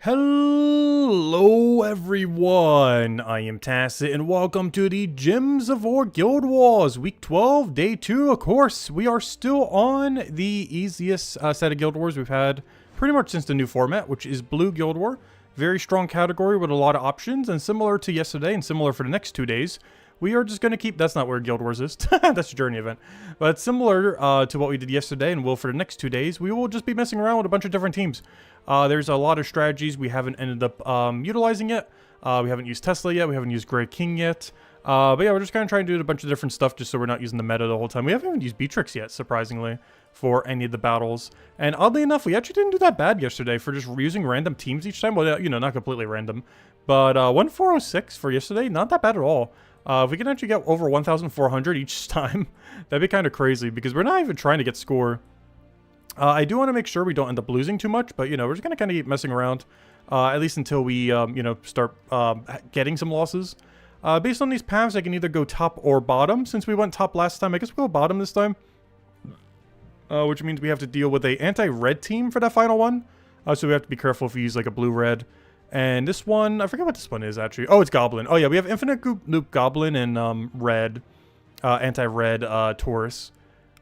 Hello everyone, I am Tacit and welcome to the Gems of War Guild Wars Week 12, Day 2. Of course, we are still on the easiest set of Guild Wars we've had pretty much since the new format, which is Blue Guild War. Very strong category with a lot of options, and similar to yesterday and similar for the next 2 days, we are just going to keep... That's not where Guild Wars is. That's a journey event. But similar to what we did yesterday and will for the next 2 days, we will just be messing around with a bunch of different teams. There's a lot of strategies we haven't ended up utilizing yet. We haven't used Tesla yet. We haven't used Grey King yet. But yeah, we're just kind of trying to do a bunch of different stuff just so we're not using the meta the whole time. We haven't even used Beatrix yet, surprisingly, for any of the battles. And oddly enough, we actually didn't do that bad yesterday for just using random teams each time. Well, you know, not completely random. But 1406 for yesterday, not that bad at all. If we can actually get over 1,400 each time, that'd be kind of crazy because we're not even trying to get score. I do want to make sure we don't end up losing too much, but, you know, we're just going to kind of keep messing around, at least until we, you know, start getting some losses. Based on these paths, I can either go top or bottom. Since we went top last time, I guess we'll go bottom this time. Which means we have to deal with a anti-red team for that final one. So we have to be careful if we use, like, a blue-red. And this one, I forget what this one is, actually. Oh, it's Goblin. Oh, yeah, we have Infinite Loop Goblin and red, anti-red Taurus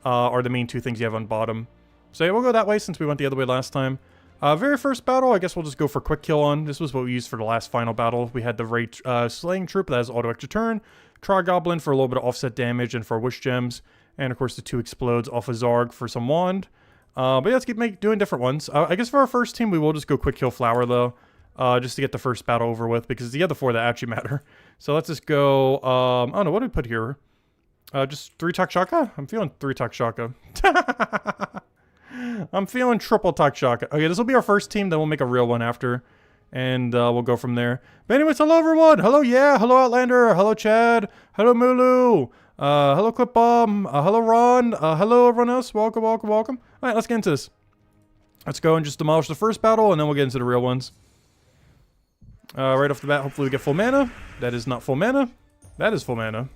are the main two things you have on bottom. So yeah, we'll go that way since we went the other way last time. Very first battle, I guess we'll just go for quick kill on. This was what we used for the last final battle. We had the Ray Slaying Troop that has auto extra turn, Tri-Goblin for a little bit of offset damage and for Wish Gems, and of course the 2 Explodes off of Zarg for some Wand. But yeah, let's keep doing different ones. I guess for our first team, we will just go quick kill Flower though, just to get the first battle over with, because the other 4 that actually matter. So let's just go, I don't know, what did we put here? Just 3 Takshaka? I'm feeling 3 Takshaka. I'm feeling triple Takshaka. Okay, this will be our first team, then we'll make a real one after. And we'll go from there. But anyways, hello everyone! Hello, yeah! Hello Outlander! Hello Chad! Hello Mulu! Hello Clipbomb! Hello Ron! Hello everyone else! Welcome, welcome, welcome! Alright, let's get into this. Let's go and just demolish the first battle, and then we'll get into the real ones. Right off the bat, hopefully we get full mana. That is not full mana. That is full mana.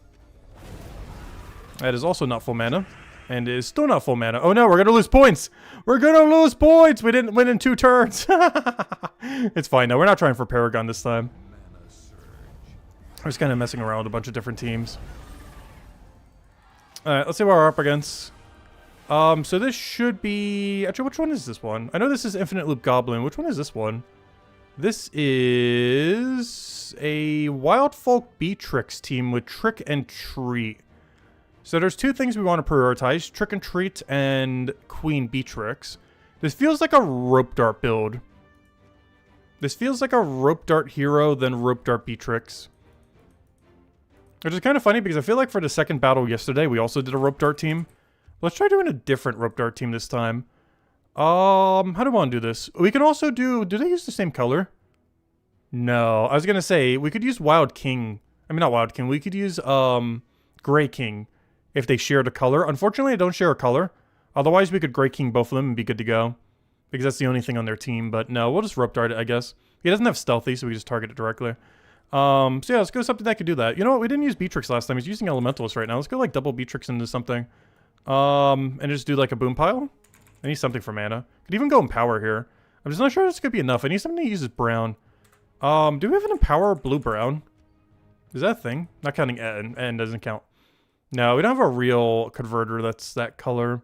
That is also not full mana. And it is still not full mana. Oh no, we're gonna lose points! We're gonna lose points! We didn't win in 2 turns! It's fine, no, we're not trying for Paragon this time. We're just kind of messing around with a bunch of different teams. Alright, let's see what we're up against. So this should be... Actually, which one is this one? I know this is Infinite Loop Goblin. Which one is this one? This is a Wild Folk Beatrix team with Trick and Treat. So there's 2 things we want to prioritize, Trick and Treat and Queen Beatrix. This feels like a Rope Dart build. This feels like a Rope Dart hero than Rope Dart Beatrix. Which is kind of funny because I feel like for the second battle yesterday, we also did a Rope Dart team. Let's try doing a different Rope Dart team this time. How do I want to do this? We can also do they use the same color? No, I was going to say, we could use Wild King. I mean, not Wild King. We could use, Grey King. If they share the color. Unfortunately, they don't share a color. Otherwise, we could Grey King both of them and be good to go. Because that's the only thing on their team. But no, we'll just Rope Dart it, I guess. He doesn't have Stealthy, so we just target it directly. So yeah, let's go something that could do that. You know what? We didn't use Beatrix last time. He's using Elementalist right now. Let's go like double Beatrix into something. And just do like a Boom Pile. I need something for mana. Could even go Empower here. I'm just not sure this could be enough. I need something that uses brown. Do we have an Empower blue-brown? Is that a thing? Not counting N doesn't count. No, we don't have a real converter that's that color.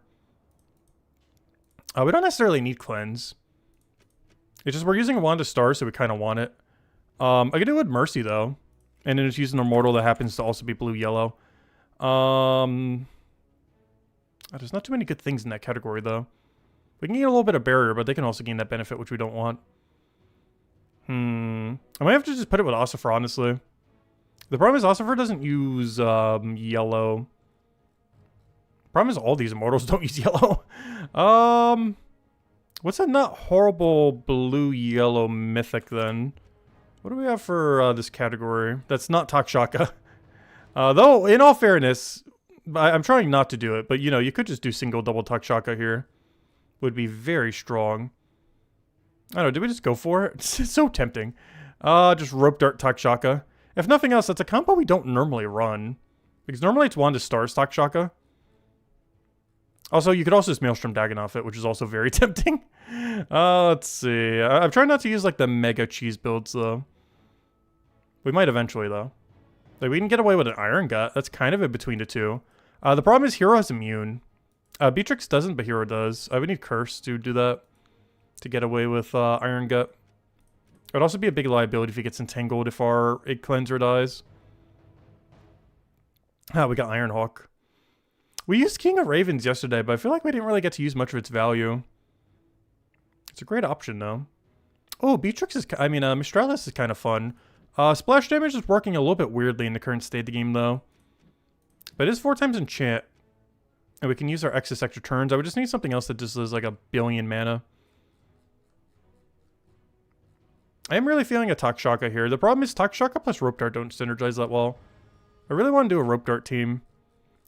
We don't necessarily need Cleanse. It's just we're using a Wand of Stars, so we kind of want it. I could do it with Mercy, though. And then it's using a Mortal that happens to also be blue-yellow. There's not too many good things in that category, though. We can gain a little bit of Barrier, but they can also gain that benefit, which we don't want. I might have to just put it with Ossifer, honestly. The problem is Ossifer doesn't use yellow. Problem is all these Immortals don't use yellow. What's a not horrible blue-yellow mythic then? What do we have for this category? That's not Takshaka. Though, in all fairness, I'm trying not to do it, but you know, you could just do single double Takshaka here. Would be very strong. I don't know, did we just go for it? It's so tempting. Just Rope Dart Takshaka. If nothing else, that's a combo we don't normally run. Because normally it's Wand of Stars Takshaka. Also, you could also just Maelstrom Dagon it, which is also very tempting. Let's see. I'm trying not to use, like, the mega cheese builds, though. We might eventually, though. Like, we can get away with an Iron Gut. That's kind of in between the two. The problem is Hero has immune. Beatrix doesn't, but Hero does. We need Curse to do that. To get away with Iron Gut. It would also be a big liability if he gets entangled if our Egg Cleanser dies. We got Iron Hawk. We used King of Ravens yesterday, but I feel like we didn't really get to use much of its value. It's a great option, though. Oh, Beatrix is... Mistralis is kind of fun. Splash damage is working a little bit weirdly in the current state of the game, though. But it is 4 times enchant. And we can use our excess extra turns. I would just need something else that just does like 1 billion mana. I am really feeling a Takshaka here. The problem is Takshaka plus Rope Dart don't synergize that well. I really want to do a Rope Dart team.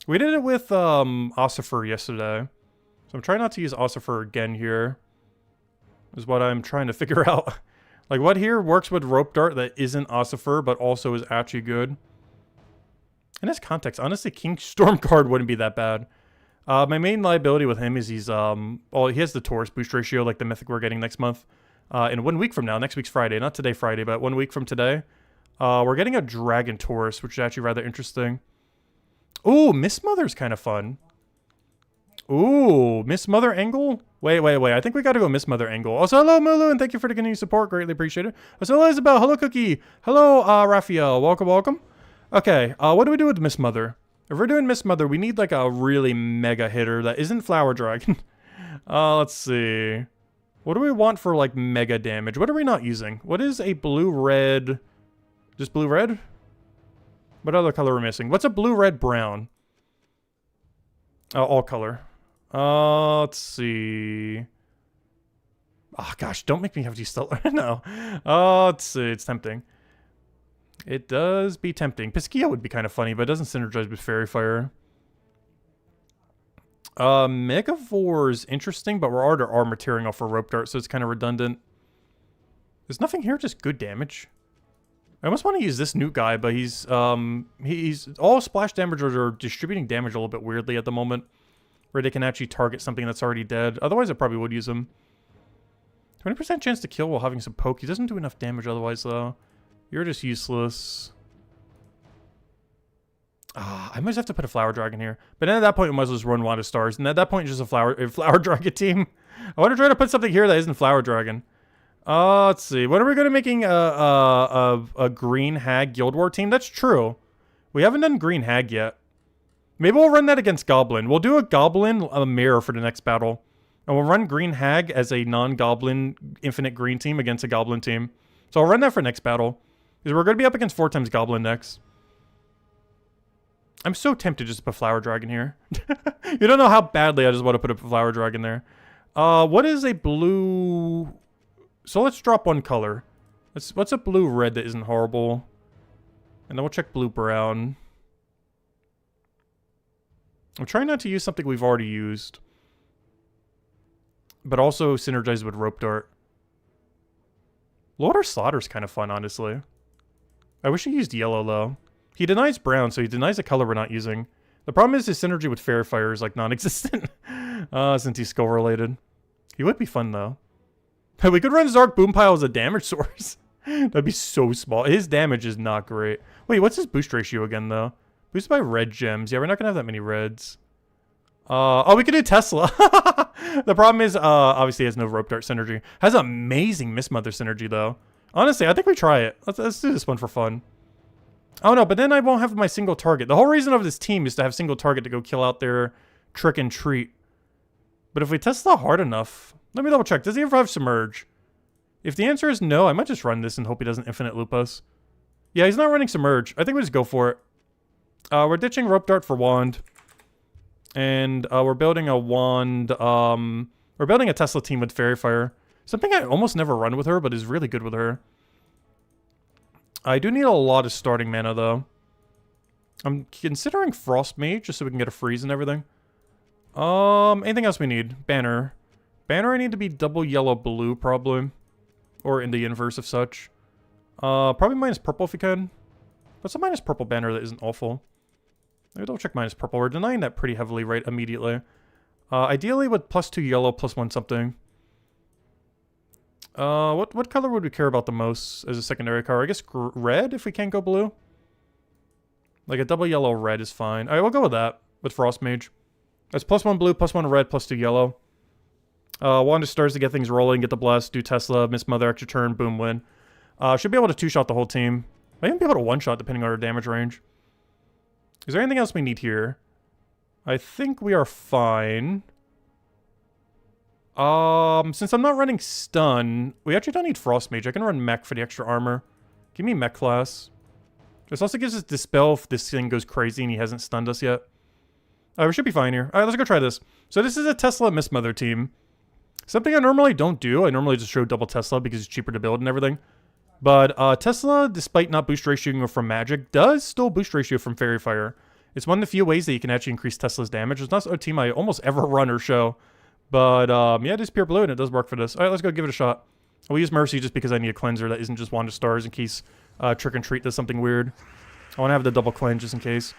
We did it with Ossifer yesterday. So I'm trying not to use Ossifer again here. Is what I'm trying to figure out. Like, what here works with Rope Dart that isn't Ossifer, but also is actually good? In this context, honestly, King Stormguard wouldn't be that bad. My main liability with him is he's, well, he has the Taurus boost ratio, like the mythic we're getting next month. In 1 week from now, next week's Friday, not today Friday, but 1 week from today, we're getting a Dragon Taurus, which is actually rather interesting. Ooh, Miss Mother's kind of fun. Ooh, Miss Mother angle? Wait. I think we gotta go Miss Mother angle. Also, hello, Mulu, and thank you for the continued support. Greatly appreciate it. Also, hello, Isabel. Hello, Cookie. Hello, Raphael. Welcome. Okay, what do we do with Miss Mother? If we're doing Miss Mother, we need like a really mega hitter that isn't Flower Dragon. Let's see. What do we want for like mega damage? What are we not using? What is a blue-red? Just blue-red? What other color are we missing? What's a blue-red-brown? All color. Let's see. Oh gosh, don't make me have to use Stellar. No. Let's see. It's tempting. It does be tempting. Piskia would be kind of funny, but it doesn't synergize with Fairy Fire. Megavore's interesting, but we're already armor tearing off for Rope Dart, so it's kind of redundant. There's nothing here, just good damage. I almost want to use this Newt guy, but he's all splash damagers are distributing damage a little bit weirdly at the moment, where they can actually target something that's already dead. Otherwise, I probably would use him. 20% chance to kill while having some poke. He doesn't do enough damage otherwise, though. You're just useless. I might have to put a Flower Dragon here. But then at that point, we might as well just run Wand of Stars. And at that point, just a Flower Dragon team. I want to try to put something here that isn't Flower Dragon. Let's see. What are we going to making a Green Hag Guild War team? That's true. We haven't done Green Hag yet. Maybe we'll run that against Goblin. We'll do a Goblin mirror for the next battle. And we'll run Green Hag as a non-Goblin Infinite Green team against a Goblin team. So I'll run that for next battle. Because we're going to be up against 4 times Goblin next. I'm so tempted just to put Flower Dragon here. You don't know how badly I just want to put a Flower Dragon there. What is a blue... So let's drop one color. What's a blue-red that isn't horrible? And then we'll check blue-brown. I'm trying not to use something we've already used. But also synergize with Rope Dart. Lord or Slaughter's kind of fun, honestly. I wish he used yellow, though. He denies brown, so he denies a color we're not using. The problem is his synergy with Fairy Fire is, like, non-existent. Since he's skill-related. He would be fun, though. We could run Zark Boompile as a damage source. That'd be so small. His damage is not great. Wait, what's his boost ratio again, though? Boosted by red gems. Yeah, we're not gonna have that many reds. Oh, we could do Tesla. The problem is, obviously he has no Rope Dart synergy. Has amazing Miss Mother synergy, though. Honestly, I think we try it. Let's do this one for fun. Oh, no, but then I won't have my single target. The whole reason of this team is to have single target to go kill out their Trick and Treat. But if we Tesla hard enough... Let me double check. Does he ever have Submerge? If the answer is no, I might just run this and hope he doesn't Infinite Loop us. Yeah, he's not running Submerge. I think we just go for it. We're ditching Rope Dart for Wand. And we're building a Wand... we're building a Tesla team with Fairy Fire. Something I almost never run with her, but is really good with her. I do need a lot of starting mana, though. I'm considering Frost Mage, just so we can get a freeze and everything. Anything else we need? Banner. Banner I need to be double yellow-blue, probably. Or in the inverse of such. Probably minus purple if we can. What's a minus purple banner that isn't awful? Maybe double check minus purple. We're denying that pretty heavily right immediately. Ideally with +2 yellow, +1 something. What color would we care about the most as a secondary color? I guess red if we can't go blue. Like a double yellow red is fine. Alright, we'll go with that. With Frost Mage. That's +1 blue, +1 red, +2 yellow. Wand of Stars to get things rolling, get the bless, do Tesla, miss Mother, extra turn, boom, win. Should be able to 2-shot the whole team. Might even be able to 1-shot depending on our damage range. Is there anything else we need here? I think we are fine. Since I'm not running stun, we actually don't need Frost Mage. I can run Mech for the extra armor. Give me Mech class. This also gives us Dispel if this thing goes crazy and he hasn't stunned us yet. We should be fine here. Alright, let's go try this. So this is a Tesla Miss Mother team. Something I normally don't do. I normally just show double Tesla because it's cheaper to build and everything. But Tesla, despite not boost ratioing from magic, does still boost ratio from Fairy Fire. It's one of the few ways that you can actually increase Tesla's damage. It's not a team I almost ever run or show. But yeah, it is pure blue and it does work for this. Alright, let's go give it a shot. I'll use Mercy just because I need a cleanser that isn't just Wand of Stars in case Trick and Treat does something weird. I want to have the double cleanse just in case.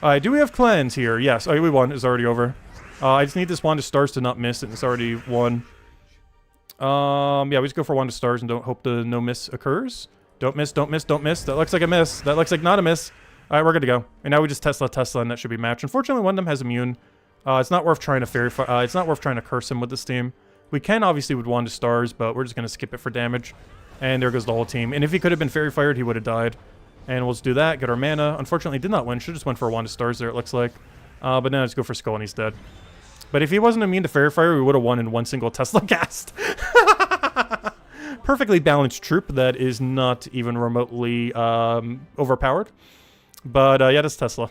Alright, do we have cleanse here? Yes. Oh, we won. It's already over. I just need this Wand of Stars to not miss it. It's already won. Yeah, we just go for Wand of Stars and don't hope the no miss occurs. Don't miss, don't miss, don't miss. That looks like a miss. That looks like not a miss. Alright, we're good to go. And now we just Tesla, and that should be matched. Unfortunately, one of them has immune. It's not worth trying to it's not worth trying to curse him with this team. We can obviously with Wand of Stars, but we're just gonna skip it for damage. And there goes the whole team. And if he could have been Fairy Fired, he would have died. And we'll just do that, get our mana. Unfortunately, did not win. Should just went for a Wand of Stars there, it looks like. But now let's go for Skull and he's dead. But if he wasn't immune to Fairy Fire, we would have won in one single Tesla cast. Perfectly balanced troop that is not even remotely overpowered. But yeah, that's Tesla.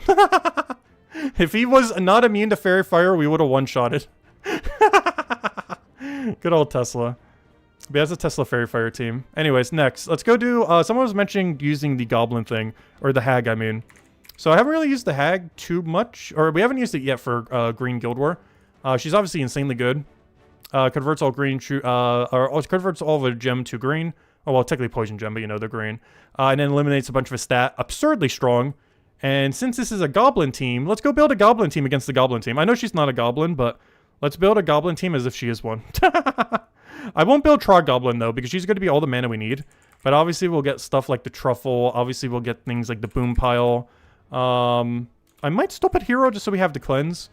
If he was not immune to Fairy Fire, we would have one-shotted. Good old Tesla. But that's a Tesla Fairy Fire team. Anyways, next. Let's go do... someone was mentioning using the Goblin thing. Or the Hag, I mean. So I haven't really used the Hag too much. Or we haven't used it yet for Green Guild War. She's obviously insanely good. Converts all green... or converts all of a gem to green. Oh, well, technically poison gem, but you know, they're green. And then eliminates a bunch of a stat. Absurdly strong. And since this is a Goblin team, let's go build a Goblin team against the Goblin team. I know she's not a Goblin, but let's build a Goblin team as if she is one. I won't build Trog Goblin, though, because she's going to be all the mana we need. But obviously, we'll get stuff like the Truffle. Obviously, we'll get things like the Boom Pile. I might still put Hero just so we have the Cleanse.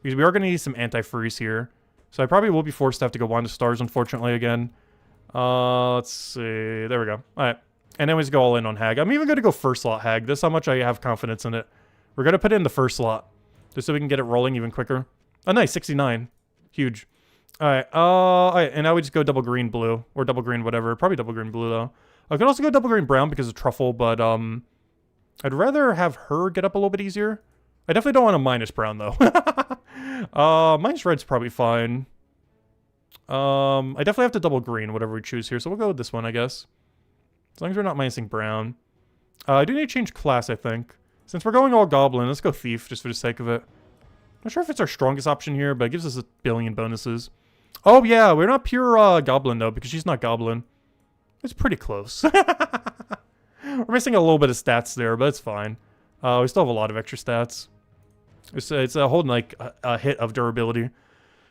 Because we are going to need some Anti-Freeze here. So I probably will be forced to have to go Wand of Stars, unfortunately, again. Let's see. There we go. All right. And then we just go all in on Hag. I'm even going to go first slot Hag. This is how much I have confidence in it. We're going to put it in the first slot. Just so we can get it rolling even quicker. Oh, nice. 69. Huge. Alright. Alright. And now we just go double green blue. Or double green whatever. Probably double green blue, though. I could also go double green brown because of Truffle, but, I'd rather have her get up a little bit easier. I definitely don't want a minus brown, though. Minus red's probably fine. I definitely have to double green, whatever we choose here. So we'll go with this one, I guess. As long as we're not minusing brown. I do need to change class, I think. Since we're going all Goblin, let's go Thief, just for the sake of it. Not sure if it's our strongest option here, but it gives us a billion bonuses. Oh, yeah, we're not pure Goblin, though, because she's not Goblin. It's pretty close. We're missing a little bit of stats there, but it's fine. We still have a lot of extra stats. It's holding, like, a hit of durability.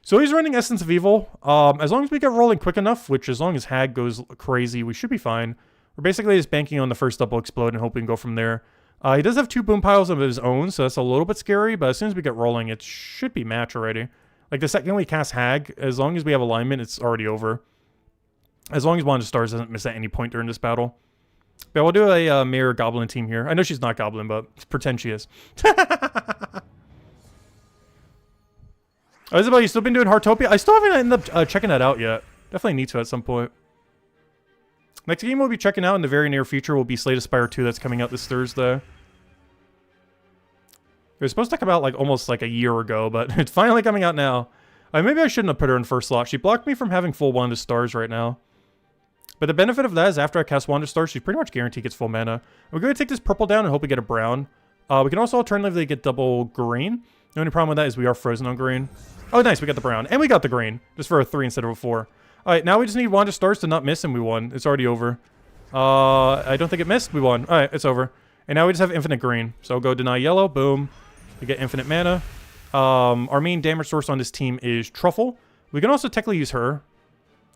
So he's running Essence of Evil. As long as we get rolling quick enough, which as long as Hag goes crazy, we should be fine. We're basically just banking on the first double explode and hoping to go from there. He does have 2 boom piles of his own, so that's a little bit scary, but as soon as we get rolling, it should be match already. Like, the second we cast Hag, as long as we have alignment, it's already over. As long as Wand of Stars doesn't miss at any point during this battle. But we'll do a Mirror Goblin team here. I know she's not Goblin, but pretend she is. Oh, Isabel, you still been doing Heartopia? I still haven't ended up checking that out yet. Definitely need to at some point. Next game we'll be checking out in the very near future will be Slay the Spire 2 that's coming out this Thursday. It was supposed to come out like almost like a year ago, but it's finally coming out now. Maybe I shouldn't have put her in first slot. She blocked me from having full Wand of Stars right now. But the benefit of that is after I cast Wand of Stars, she pretty much guaranteed gets full mana. We're going to take this purple down and hope we get a brown. We can also alternatively get double green. The only problem with that is we are frozen on green. Oh, nice. We got the brown. And we got the green. Just for a 3 instead of a 4. Alright, now we just need Wand of Stars to not miss, and we won. It's already over. I don't think it missed. We won. Alright, it's over. And now we just have infinite green. So go deny yellow. Boom. We get infinite mana. Our main damage source on this team is Truffle. We can also technically use her,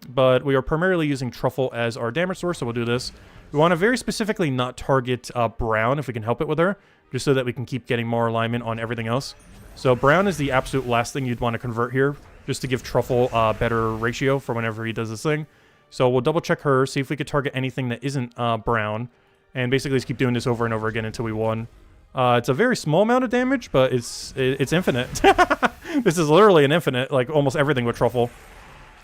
but we are primarily using Truffle as our damage source, so we'll do this. We want to very specifically not target Brown if we can help it with her, just so that we can keep getting more alignment on everything else. So Brown is the absolute last thing you'd want to convert here, just to give Truffle a better ratio for whenever he does this thing. So we'll double check her, see if we could target anything that isn't Brown, and basically just keep doing this over and over again until we won. It's a very small amount of damage, but it's infinite. This is literally an infinite, like almost everything with Truffle.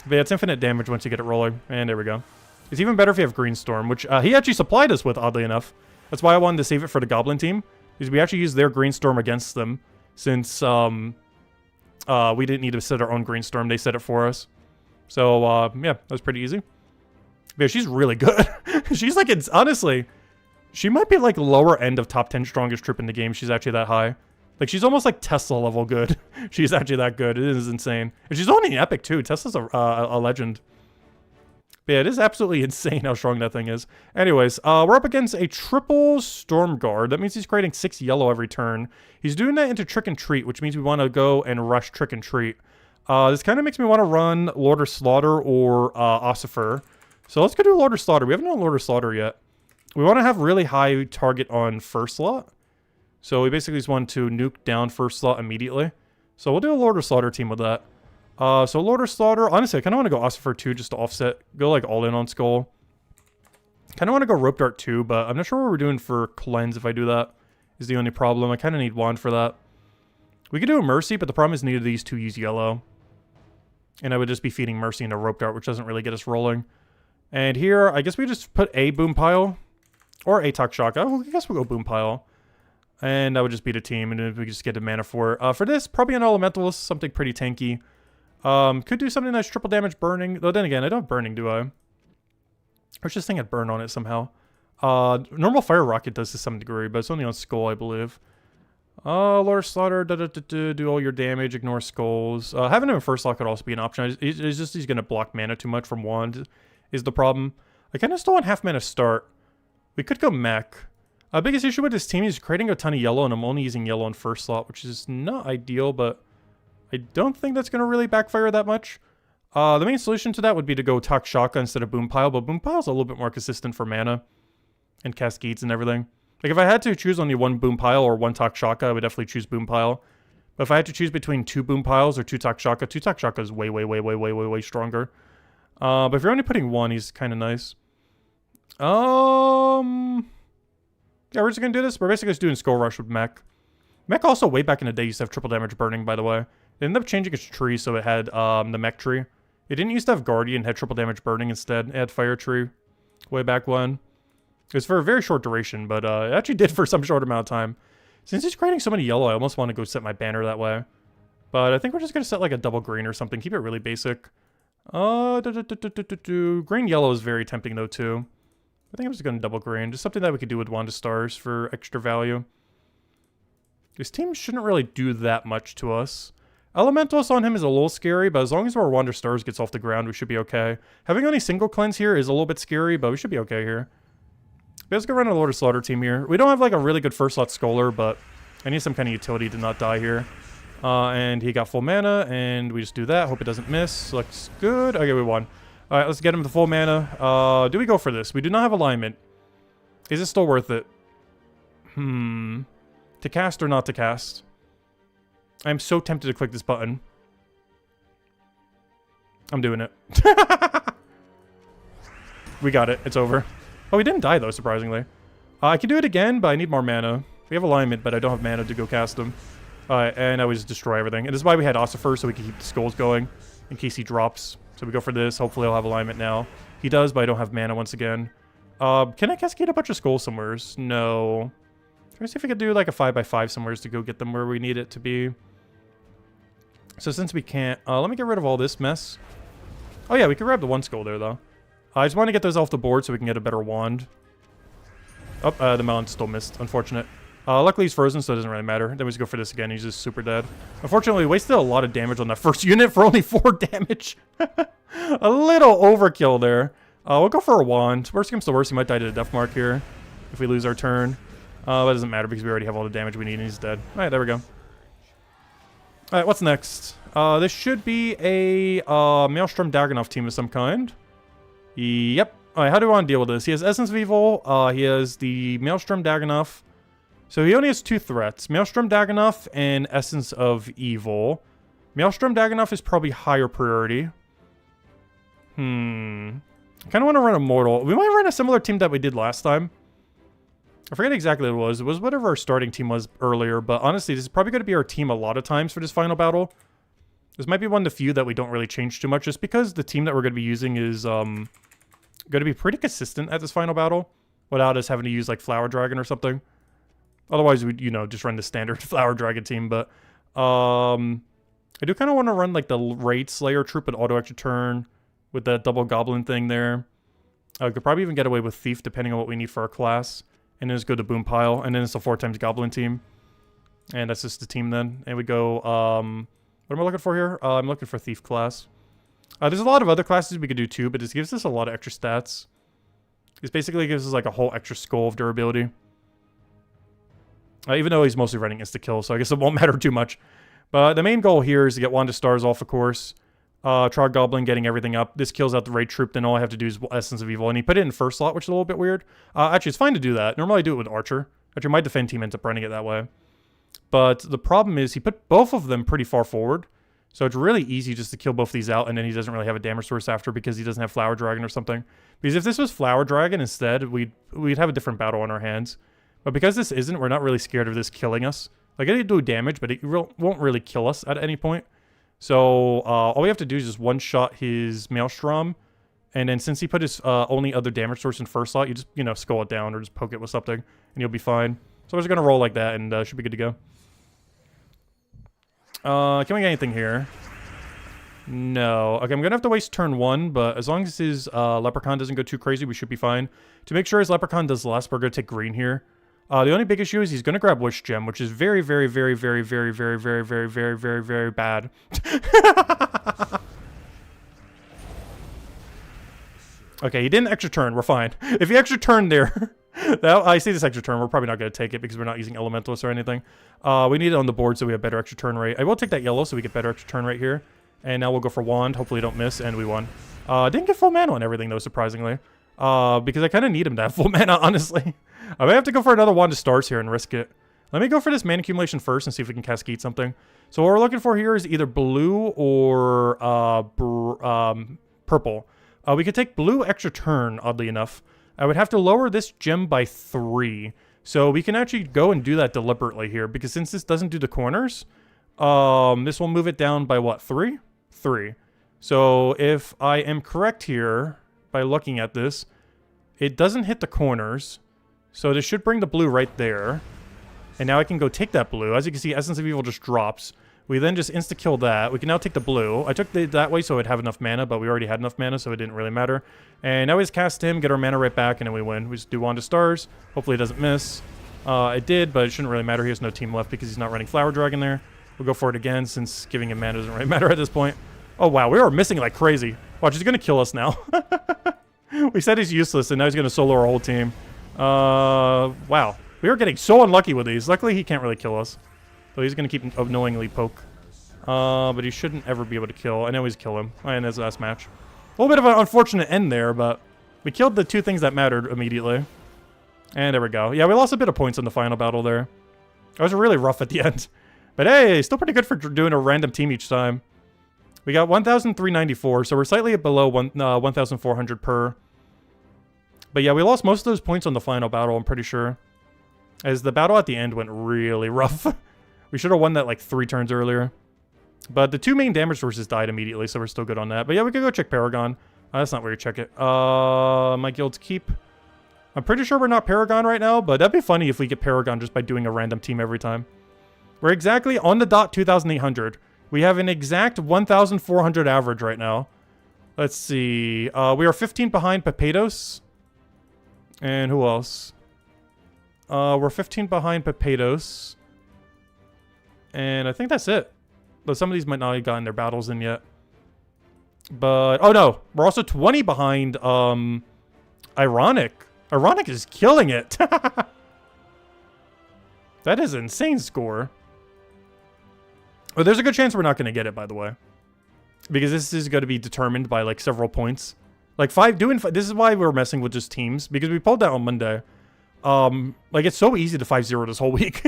But yeah, it's infinite damage once you get it rolling. And there we go. It's even better if you have Green Storm, which he actually supplied us with, oddly enough. That's why I wanted to save it for the Goblin team, because we actually used their Green Storm against them, since we didn't need to set our own Green Storm. They set it for us. So, yeah, that was pretty easy. But yeah, she's really good. She's like, it's honestly... She might be like lower end of top 10 strongest troop in the game. She's actually that high. Like, she's almost like Tesla level good. She's actually that good. It is insane. And she's only epic too. Tesla's a legend. But yeah, it is absolutely insane how strong that thing is. Anyways, we're up against a triple Storm Guard. That means he's creating 6 yellow every turn. He's doing that into Trick and Treat, which means we want to go and rush Trick and Treat. This kind of makes me want to run Lord of Slaughter or Ossifer. So let's go do Lord of Slaughter. We haven't done Lord of Slaughter yet. We want to have really high target on first slot. So we basically just want to nuke down first slot immediately. So we'll do a Lord of Slaughter team with that. So Lord of Slaughter, honestly, I kind of want to go Ossifer 2 just to offset. Go like all in on Skull. Kind of want to go Rope Dart 2, but I'm not sure what we're doing for Cleanse if I do that. Is the only problem. I kind of need Wand for that. We could do a Mercy, but the problem is neither of these two use yellow. And I would just be feeding Mercy into Rope Dart, which doesn't really get us rolling. And here, I guess we just put a Boom Pile. Or a Talk Shock. I guess we'll go Boom Pile. And that would just beat a team, and we just get a mana for it. For this, probably an Elementalist, something pretty tanky. Could do something that's triple damage burning. Though then again, I don't have burning, do I? I was just thinking I'd burn on it somehow. Normal Fire Rocket does to some degree, but it's only on Skull, I believe. Lord Slaughter, do all your damage, ignore Skulls. Having him in first slot could also be an option. It's just he's going to block mana too much from Wand is the problem. I kind of still want half mana start. We could go Mech. Biggest issue with this team is creating a ton of yellow, and I'm only using yellow in first slot, which is not ideal, but I don't think that's going to really backfire that much. The main solution to that would be to go Talk Shaka instead of Boom Pile, but Boom Pile's a little bit more consistent for mana and Cascades and everything. Like, if I had to choose only one Boom Pile or one Talk Shaka, I would definitely choose Boom Pile. But if I had to choose between 2 Boom Piles or 2 Talk Shaka is way stronger. But if you're only putting one, he's kind of nice. Yeah, we're just gonna do this. We're basically just doing Skull Rush with Mech. Mech also, way back in the day, used to have triple damage burning, by the way. They ended up changing its tree so it had the Mech tree. It didn't used to have Guardian, it had triple damage burning instead. It had Fire Tree way back when. It was for a very short duration, but it actually did for some short amount of time. Since he's creating so many yellow, I almost want to go set my banner that way. But I think we're just gonna set like a double green or something. Keep it really basic. Green yellow is very tempting though too. I think I'm just going to double green. Just something that we could do with Wand of Stars for extra value. This team shouldn't really do that much to us. Elementalist on him is a little scary, but as long as our Wand of Stars gets off the ground, we should be okay. Having only single cleanse here is a little bit scary, but we should be okay here. Let's go run a Lord of Slaughter team here. We don't have like a really good first slot Scholar, but I need some kind of utility to not die here. And he got full mana, and we just do that. Hope it doesn't miss. Looks good. Okay, we won. Alright, let's get him the full mana. Do we go for this? We do not have alignment. Is it still worth it? To cast or not to cast? I'm so tempted to click this button. I'm doing it. We got it. It's over. Oh, we didn't die though, surprisingly. I can do it again, but I need more mana. We have alignment, but I don't have mana to go cast him. And I would just destroy everything. And this is why we had Ossifer, so we can keep the skulls going in case he drops. So we go for this. Hopefully I'll have alignment now. He does, but I don't have mana once again. Can I cascade a bunch of skulls somewheres? No. Let me see if we could do like a 5x5 somewheres to go get them where we need it to be. So since we can't, let me get rid of all this mess. Oh yeah, we could grab the one skull there though. I just want to get those off the board so we can get a better wand. Oh, the Melon still missed. Unfortunate. Luckily he's frozen, so it doesn't really matter. Then we just go for this again. He's just super dead. Unfortunately, we wasted a lot of damage on that first unit for only 4 damage. A little overkill there. We'll go for a wand. Worst comes to worst, he might die to the death mark here if we lose our turn. That doesn't matter because we already have all the damage we need and he's dead. Alright, there we go. Alright, what's next? This should be a Maelstrom Dagannoth team of some kind. Yep. Alright, how do I want to deal with this? He has Essence of Evil, he has the Maelstrom Dagannoth. So he only has 2 threats. Maelstrom Dagannoth and Essence of Evil. Maelstrom Dagannoth is probably higher priority. I kind of want to run Immortal. We might run a similar team that we did last time. I forget exactly what it was. It was whatever our starting team was earlier, but honestly, this is probably going to be our team a lot of times for this final battle. This might be one of the few that we don't really change too much, just because the team that we're going to be using is going to be pretty consistent at this final battle, without us having to use, like, Flower Dragon or something. Otherwise, we'd, you know, just run the standard Flower Dragon team, but I do kind of want to run, like, the Raid Slayer troop and auto extra turn with that double Goblin thing there. I could probably even get away with Thief, depending on what we need for our class. And then just go to Boom Pile, and then it's a 4x Goblin team. And that's just the team then. And we go, what am I looking for here? I'm looking for Thief class. There's a lot of other classes we could do too, but this gives us a lot of extra stats. This basically gives us like a whole extra skull of durability. Even though he's mostly running insta-kill, so I guess it won't matter too much. But the main goal here is to get Wand of Stars off, of course. Trog Goblin getting everything up. This kills out the raid troop, then all I have to do is Essence of Evil. And he put it in first slot, which is a little bit weird. Actually, it's fine to do that. Normally I do it with Archer. Actually, my defend team ends up running it that way. But the problem is he put both of them pretty far forward. So it's really easy just to kill both these out, and then he doesn't really have a damage source after because he doesn't have Flower Dragon or something. Because if this was Flower Dragon instead, we'd have a different battle on our hands. But because this isn't, we're not really scared of this killing us. Like, it'll do damage, but it won't really kill us at any point. So, all we have to do is just one-shot his Maelstrom. And then since he put his only other damage source in first slot, you just, you know, skull it down or just poke it with something. And you'll be fine. So we're just going to roll like that and should be good to go. Can we get anything here? No. Okay, I'm going to have to waste turn 1, but as long as his Leprechaun doesn't go too crazy, we should be fine. To make sure his Leprechaun does less, we're going to take green here. The only big issue is he's going to grab Wish Gem, which is very, very, very, very, very, very, very, very, very, very, very bad. Okay, he didn't extra turn. We're fine. If he extra turned there, I see this extra turn. We're probably not going to take it because we're not using Elementalist or anything. We need it on the board so we have better extra turn rate. I will take that yellow so we get better extra turn rate here. And now we'll go for Wand. Hopefully don't miss, and we won. Didn't get full mana on everything, though, surprisingly. Because I kind of need him to have full mana, honestly. I may have to go for another Wand of Stars here and risk it. Let me go for this mana accumulation first and see if we can cascade something. So what we're looking for here is either blue or purple. We could take blue extra turn, oddly enough. I would have to lower this gem by 3. So we can actually go and do that deliberately here. Because since this doesn't do the corners, this will move it down by what, 3? 3. So if I am correct here, by looking at this, it doesn't hit the corners. So this should bring the blue right there. And now I can go take that blue. As you can see, Essence of Evil just drops. We then just insta-kill that. We can now take the blue. I took that way so I'd have enough mana, but we already had enough mana, so it didn't really matter. And now we just cast him, get our mana right back, and then we win. We just do Wand of Stars. Hopefully it doesn't miss. It did, but it shouldn't really matter. He has no team left because he's not running Flower Dragon there. We'll go for it again since giving him mana doesn't really matter at this point. Oh, wow. We are missing like crazy. Watch, he's going to kill us now. We said he's useless, and now he's going to solo our whole team. Wow. We are getting so unlucky with these. Luckily, he can't really kill us. So he's going to keep annoyingly poke. But he shouldn't ever be able to kill. I always kill him. And that's the last match. A little bit of an unfortunate end there, but we killed the 2 things that mattered immediately. And there we go. Yeah, we lost a bit of points in the final battle there. It was really rough at the end. But hey, still pretty good for doing a random team each time. We got 1,394, so we're slightly below 1,400 per. But yeah, we lost most of those points on the final battle, I'm pretty sure. As the battle at the end went really rough. We should have won that like 3 turns earlier. But the 2 main damage sources died immediately, so we're still good on that. But yeah, we could go check Paragon. That's not where you check it. My guild's keep. I'm pretty sure we're not Paragon right now, but that'd be funny if we get Paragon just by doing a random team every time. We're exactly on the dot 2,800. We have an exact 1,400 average right now. Let's see. We are 15 behind Papados. And who else? We're 15 behind Papados. And I think that's it. Though some of these might not have gotten their battles in yet. But, oh no. We're also 20 behind, Ironic. Ironic is killing it. That is an insane score. But there's a good chance we're not going to get it, by the way. Because this is going to be determined by, like, several points. Like, this is why we're messing with just teams. Because we pulled that on Monday. Like, it's so easy to 5-0 this whole week.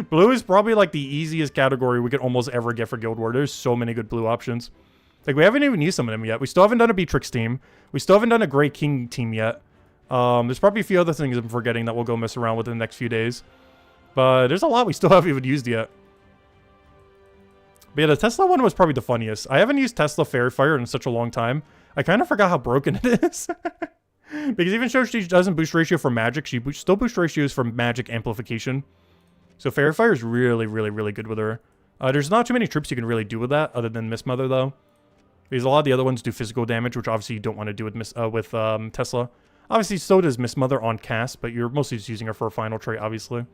Blue is probably, like, the easiest category we could almost ever get for Guild War. There's so many good blue options. Like, we haven't even used some of them yet. We still haven't done a Beatrix team. We still haven't done a Grey King team yet. There's probably a few other things I'm forgetting that we'll go mess around with in the next few days. But there's a lot we still haven't even used yet. But yeah, the Tesla one was probably the funniest. I haven't used Tesla Fairy Fire in such a long time. I kind of forgot how broken it is. Because even though she doesn't boost ratio for magic, she still boosts ratios from magic amplification. So Fairy Fire is really, really, really good with her. There's not too many troops you can really do with that, other than Miss Mother, though. Because a lot of the other ones do physical damage, which obviously you don't want to do with Tesla. Obviously, so does Miss Mother on cast, but you're mostly just using her for a final trait, obviously.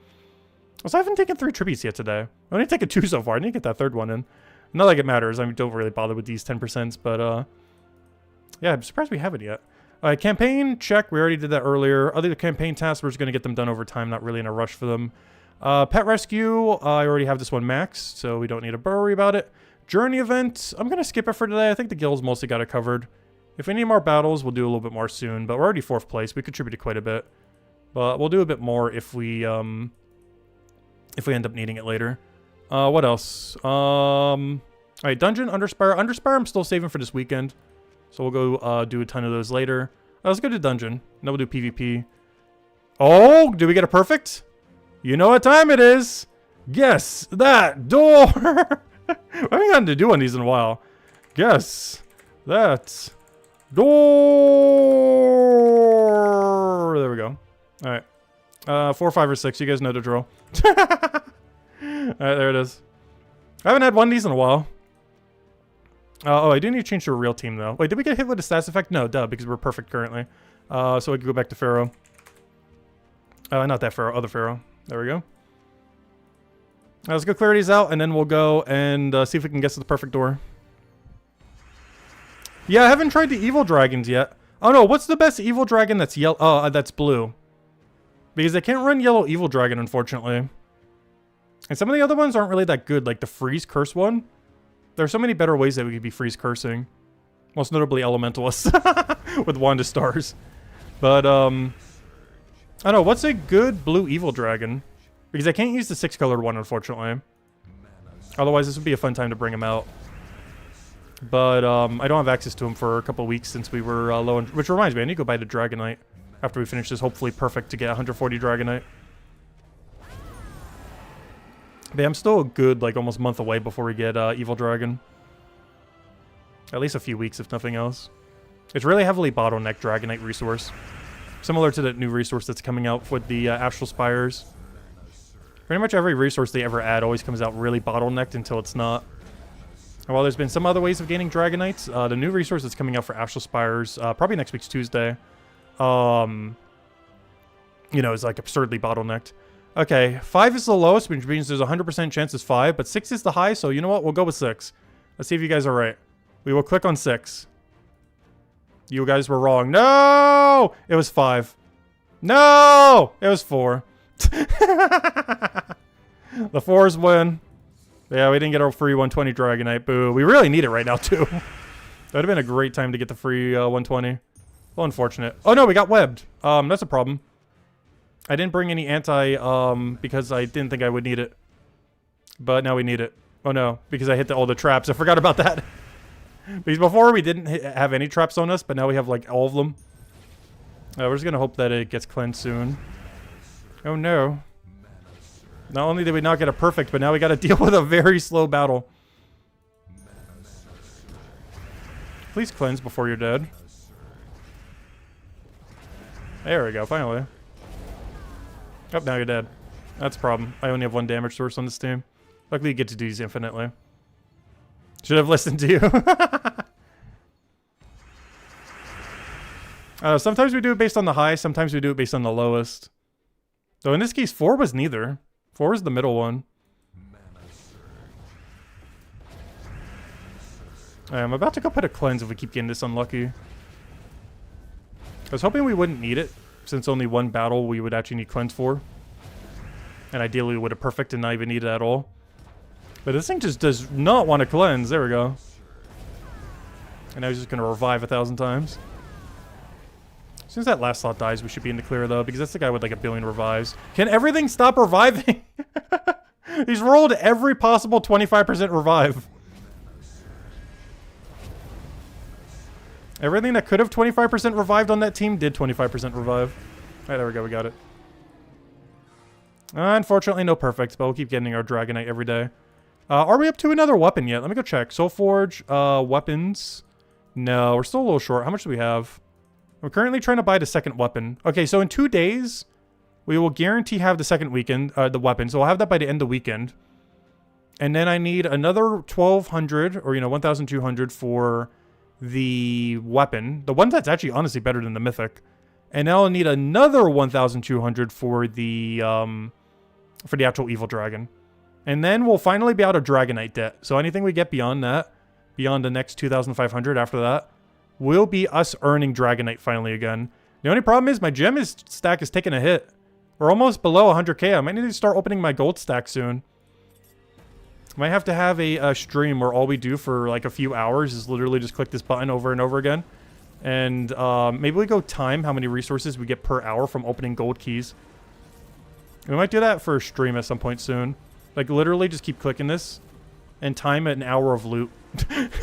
Also, I haven't taken 3 tributes yet today. I've only taken 2 so far. I need to get that 3rd one in. Not like it matters. I mean, don't really bother with these 10%, but yeah, I'm surprised we haven't yet. Campaign, check. We already did that earlier. Other campaign tasks, we're just going to get them done over time. Not really in a rush for them. Pet rescue, I already have this one maxed, so we don't need to worry about it. Journey event, I'm going to skip it for today. I think the guild's mostly got it covered. If we need more battles, we'll do a little bit more soon, but we're already 4th place. We contributed quite a bit. But we'll do a bit more if we end up needing it later. What else? Alright, Dungeon, Underspire. Underspire I'm still saving for this weekend. So we'll go do a ton of those later. Let's go to Dungeon. Then we'll do PvP. Oh, did we get a perfect? You know what time it is. Guess that door. I haven't gotten to do one of these in a while. Guess that door. There we go. Alright. 4, 5, or 6. You guys know the drill. Alright, there it is. I haven't had one of these in a while. Oh, I do need to change to a real team, though. Wait, did we get hit with a stats effect? No, duh, because we're perfect currently. So we can go back to Pharaoh. Not that Pharaoh, other Pharaoh. There we go. Let's go clear these out, and then we'll go and see if we can guess the perfect door. Yeah, I haven't tried the evil dragons yet. Oh no, what's the best evil dragon that's yellow? Oh, that's blue. Because I can't run yellow evil dragon, unfortunately. And some of the other ones aren't really that good, like the freeze curse one. There are so many better ways that we could be freeze cursing. Most notably Elementalists with Wand of Stars. But, I don't know, what's a good blue evil dragon? Because I can't use the 6-colored one, unfortunately. Otherwise, this would be a fun time to bring him out. But, I don't have access to him for a couple of weeks since we were low on... Which reminds me, I need to go buy the Dragonite after we finish this, hopefully perfect to get 140 Dragonite. But yeah, I'm still a good, like, almost month away before we get Evil Dragon. At least a few weeks, if nothing else. It's really heavily bottlenecked Dragonite resource. Similar to the new resource that's coming out with the Astral Spires. Pretty much every resource they ever add always comes out really bottlenecked until it's not. And while there's been some other ways of gaining Dragonites, the new resource that's coming out for Astral Spires, probably next week's Tuesday, you know, is like absurdly bottlenecked. Okay, 5 is the lowest, which means there's a 100% chance it's 5, but 6 is the high, so you know what? We'll go with 6. Let's see if you guys are right. We will click on 6. You guys were wrong. No! It was 5. No! It was 4. The 4s win. Yeah, we didn't get our free 120 Dragonite. Boo. We really need it right now, too. That would have been a great time to get the free 120. Well, unfortunate. Oh, no, we got webbed. That's a problem. I didn't bring any because I didn't think I would need it. But now we need it. Oh, no, because I hit all the traps. I forgot about that. Because before we didn't have any traps on us, but now we have, like, all of them. We're just going to hope that it gets cleansed soon. Oh, no. Not only did we not get a perfect, but now we got to deal with a very slow battle. Please cleanse before you're dead. There we go, finally. Oh, now you're dead. That's a problem. I only have 1 damage source on this team. Luckily, you get to do these infinitely. Should have listened to you. Sometimes we do it based on the high, sometimes we do it based on the lowest. So in this case, 4 was neither. 4 is the middle one. I'm about to go put a cleanse if we keep getting this unlucky. I was hoping we wouldn't need it, since only 1 battle we would actually need cleanse for. And ideally we would have perfect and not even need it at all. But this thing just does not want to cleanse. There we go. And now he's just going to revive 1,000 times. As soon as that last slot dies, we should be in the clear, though, because that's the guy with like 1 billion revives. Can everything stop reviving? He's rolled every possible 25% revive. Everything that could have 25% revived on that team did 25% revive. Alright, there we go, we got it. Unfortunately, no perfects, but we'll keep getting our Dragonite every day. Are we up to another weapon yet? Let me go check. Soulforge, weapons. No, we're still a little short. How much do we have? We're currently trying to buy the second weapon. Okay, so in 2 days, we will guarantee have the second weekend, the weapon. So we'll have that by the end of the weekend. And then I need another 1,200, or, 1,200 for the weapon. The one that's actually honestly better than the mythic. And now I'll need another 1,200 for the actual evil dragon. And then we'll finally be out of Dragonite debt. So anything we get beyond that, beyond the next 2,500 after that, will be us earning Dragonite finally again. The only problem is my gem stack is taking a hit. We're almost below 100k. I might need to start opening my gold stack soon. Might have to have a stream where all we do for like a few hours is literally just click this button over and over again. And maybe we go time how many resources we get per hour from opening gold keys. We might do that for a stream at some point soon. Like literally just keep clicking this and time an hour of loot. Because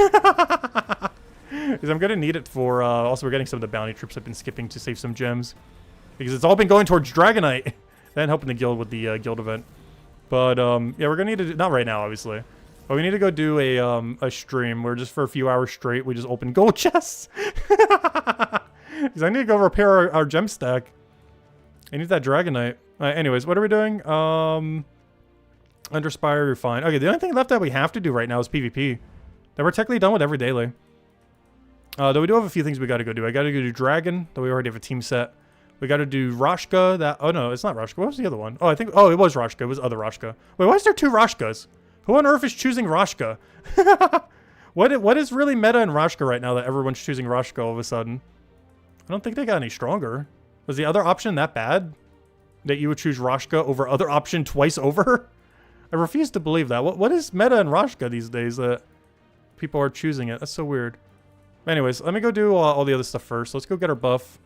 I'm going to need it for... also, we're getting some of the bounty troops I've been skipping to save some gems. Because it's all been going towards Dragonite. And helping the guild with the guild event. But, yeah, we're going to need to do... Not right now, obviously. But we need to go do a stream where just for a few hours straight, we just open gold chests. Because I need to go repair our gem stack. I need that Dragonite. Anyways, what are we doing? Underspire, you're fine. Okay, the only thing left that we have to do right now is PvP. Then we're technically done with every daily. Though we do have a few things we got to go do. I got to go do Dragon, though we already have a team set. We got to do Roshka. That... Oh, no, it's not Roshka. What was the other one? Oh, I think... Oh, it was Roshka. It was other Roshka. Wait, why is there 2 Roshkas? Who on earth is choosing Roshka? What is really meta in Roshka right now that everyone's choosing Roshka all of a sudden? I don't think they got any stronger. Was the other option that bad? That you would choose Roshka over other option twice over? I refuse to believe that. What is meta in Roshka these days that people are choosing it? That's so weird. Anyways, let me go do all the other stuff first. Let's go get our buff.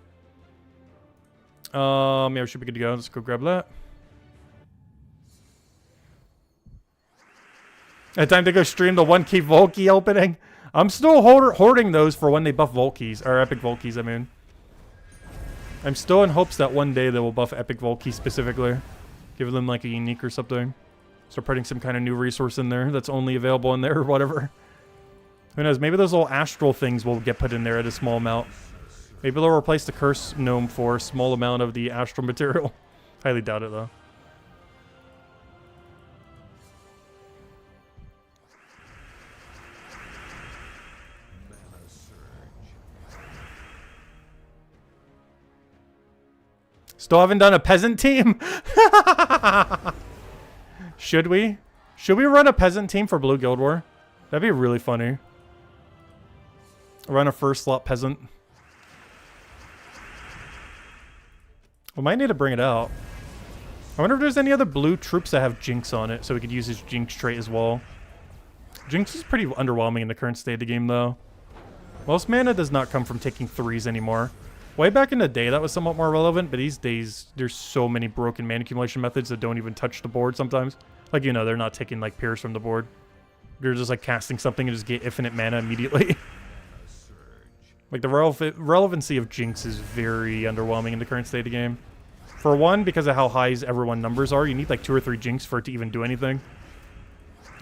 Yeah, we should be good to go. Let's go grab that. Time to go stream the 1k Volkey opening. I'm still hoarding those for when they buff Volkeys, or Epic Volkeys, I mean. I'm still in hopes that one day they will buff Epic Volkey specifically. Give them like a unique or something. Start putting some kind of new resource in there that's only available in there or whatever. Who knows? Maybe those little astral things will get put in there at a small amount. Maybe they'll replace the curse gnome for a small amount of the astral material. Highly doubt it though. Still haven't done a peasant team? Should we? Should we run a peasant team for Blue Guild War? That'd be really funny. Run a first slot peasant. We might need to bring it out. I wonder if there's any other blue troops that have Jinx on it, so we could use his Jinx trait as well. Jinx is pretty underwhelming in the current state of the game, though. Most mana does not come from taking 3s anymore. Way back in the day, that was somewhat more relevant, but these days, there's so many broken mana accumulation methods that don't even touch the board sometimes. Like, you know, they're not taking, like, Pierce from the board. They're just, like, casting something and just get infinite mana immediately. Like, the relevancy of Jinx is very underwhelming in the current state of the game. For one, because of how high everyone's numbers are, you need, like, 2 or 3 Jinx for it to even do anything.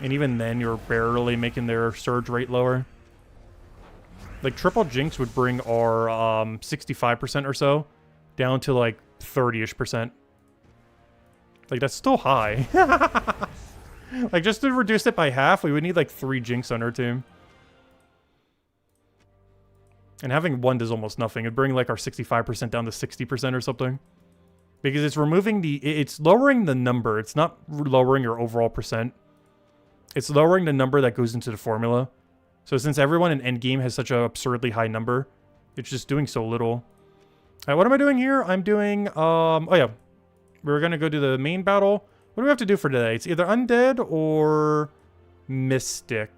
And even then, you're barely making their surge rate lower. Like, triple Jinx would bring our 65% or so down to, like, 30-ish%. Like, that's still high. Like, just to reduce it by half, we would need, like, 3 Jinx on our team. And having 1 does almost nothing. It'd bring, like, our 65% down to 60% or something. Because it's removing the... It's lowering the number. It's not lowering your overall percent. It's lowering the number that goes into the formula. So since everyone in endgame has such an absurdly high number, it's just doing so little. Alright, what am I doing here? I'm doing, oh yeah. We're gonna go do the main battle. What do we have to do for today? It's either undead or Mystic.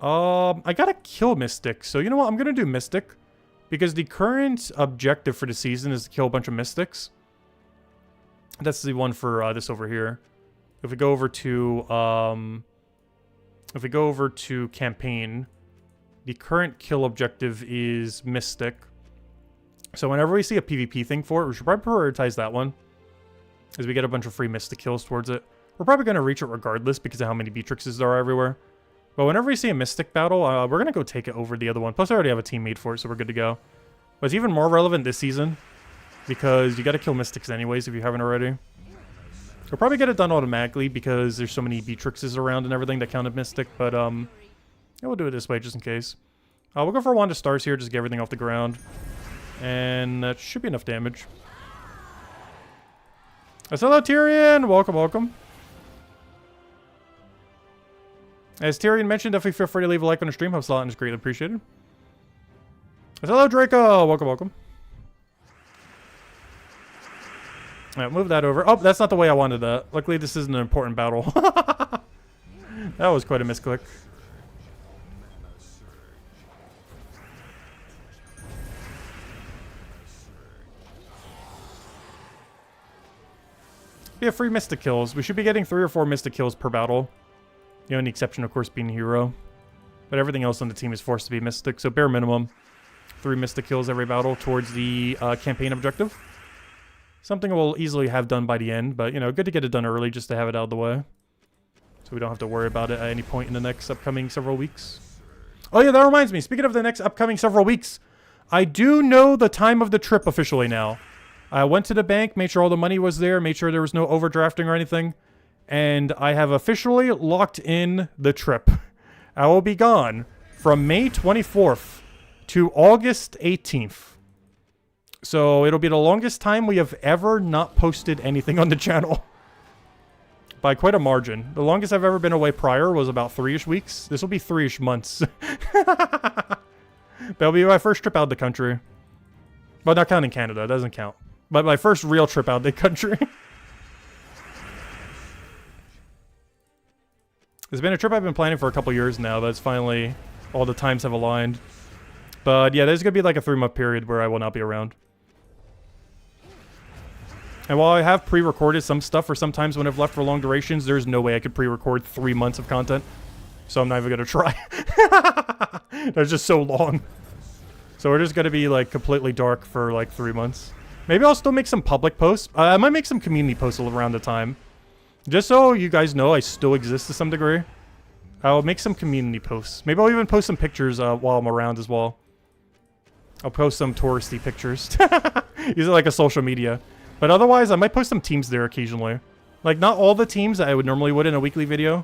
I gotta kill Mystic. So you know what? I'm gonna do Mystic. Because the current objective for the season is to kill a bunch of Mystics. That's the one for this over here. If we go over to campaign, the current kill objective is Mystic. So whenever we see a PvP thing for it, we should probably prioritize that one, as we get a bunch of free Mystic kills towards it. We're probably going to reach it regardless because of how many Beatrixes there are everywhere. But whenever we see a Mystic battle, we're going to go take it over the other one. Plus I already have a team made for it, so we're good to go. But it's even more relevant this season because you got to kill Mystics anyways if you haven't already. We'll probably get it done automatically because there's so many Beatrixes around and everything that counted Mystic. But yeah, we'll do it this way just in case. We'll go for Wand of Stars here, just get everything off the ground. And that should be enough damage. Hello, Tyrion! Welcome, welcome. As Tyrion mentioned, definitely feel free to leave a like on the stream. Helps a lot and is greatly appreciated. Hello, Draco! Welcome, welcome. Alright, move that over. Oh, that's not the way I wanted that. Luckily, this isn't an important battle. That was quite a misclick. We have free Mystic kills. We should be getting 3 or 4 Mystic kills per battle. You know, the exception, of course, being Hero. But everything else on the team is forced to be Mystic. So bare minimum, 3 Mystic kills every battle towards the campaign objective. Something we'll easily have done by the end. But, you know, good to get it done early just to have it out of the way. So we don't have to worry about it at any point in the next upcoming several weeks. Oh, yeah, that reminds me. Speaking of the next upcoming several weeks, I do know the time of the trip officially now. I went to the bank, made sure all the money was there, made sure there was no overdrafting or anything. And I have officially locked in the trip. I will be gone from May 24th to August 18th. So it'll be the longest time we have ever not posted anything on the channel. By quite a margin. The longest I've ever been away prior was about 3-ish weeks. This will be 3-ish months. That'll be my first trip out of the country. But not counting Canada, it doesn't count. But my first real trip out of the country. It's been a trip I've been planning for a couple years now, but it's finally, all the times have aligned. But yeah, there's going to be like a 3-month period where I will not be around. And while I have pre-recorded some stuff for sometimes when I've left for long durations, there's no way I could pre-record 3 months of content. So I'm not even going to try. That's just so long. So we're just going to be like completely dark for like 3 months. Maybe I'll still make some public posts. I might make some community posts around the time. Just so you guys know I still exist to some degree. I'll make some community posts. Maybe I'll even post some pictures while I'm around as well. I'll post some touristy pictures. Use it like a social media. But otherwise, I might post some teams there occasionally. Like, not all the teams that I would normally would in a weekly video.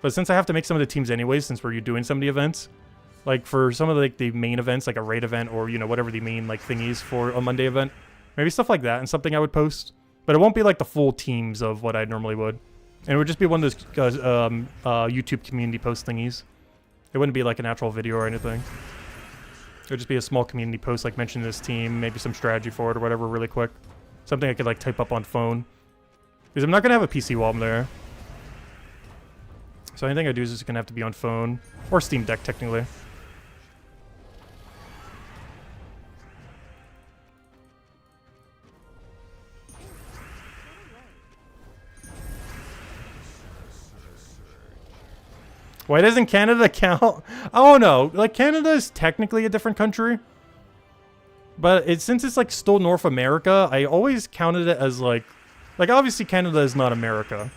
But since I have to make some of the teams anyways, since we're doing some of the events. Like, for some of the, like, the main events, like a raid event or, you know, whatever the main, like, thing is for a Monday event. Maybe stuff like that and something I would post. But it won't be like the full teams of what I normally would. And it would just be one of those YouTube community post thingies. It wouldn't be like an actual video or anything. It would just be a small community post, like mention this team, maybe some strategy for it or whatever really quick. Something I could like type up on phone. Because I'm not going to have a PC while I'm there. So anything I do is just going to have to be on phone. Or Steam Deck, technically. Why doesn't Canada count? I don't know. Like, Canada is technically a different country. But since it's, like, still North America, I always counted it as, like... Like, obviously, Canada is not America.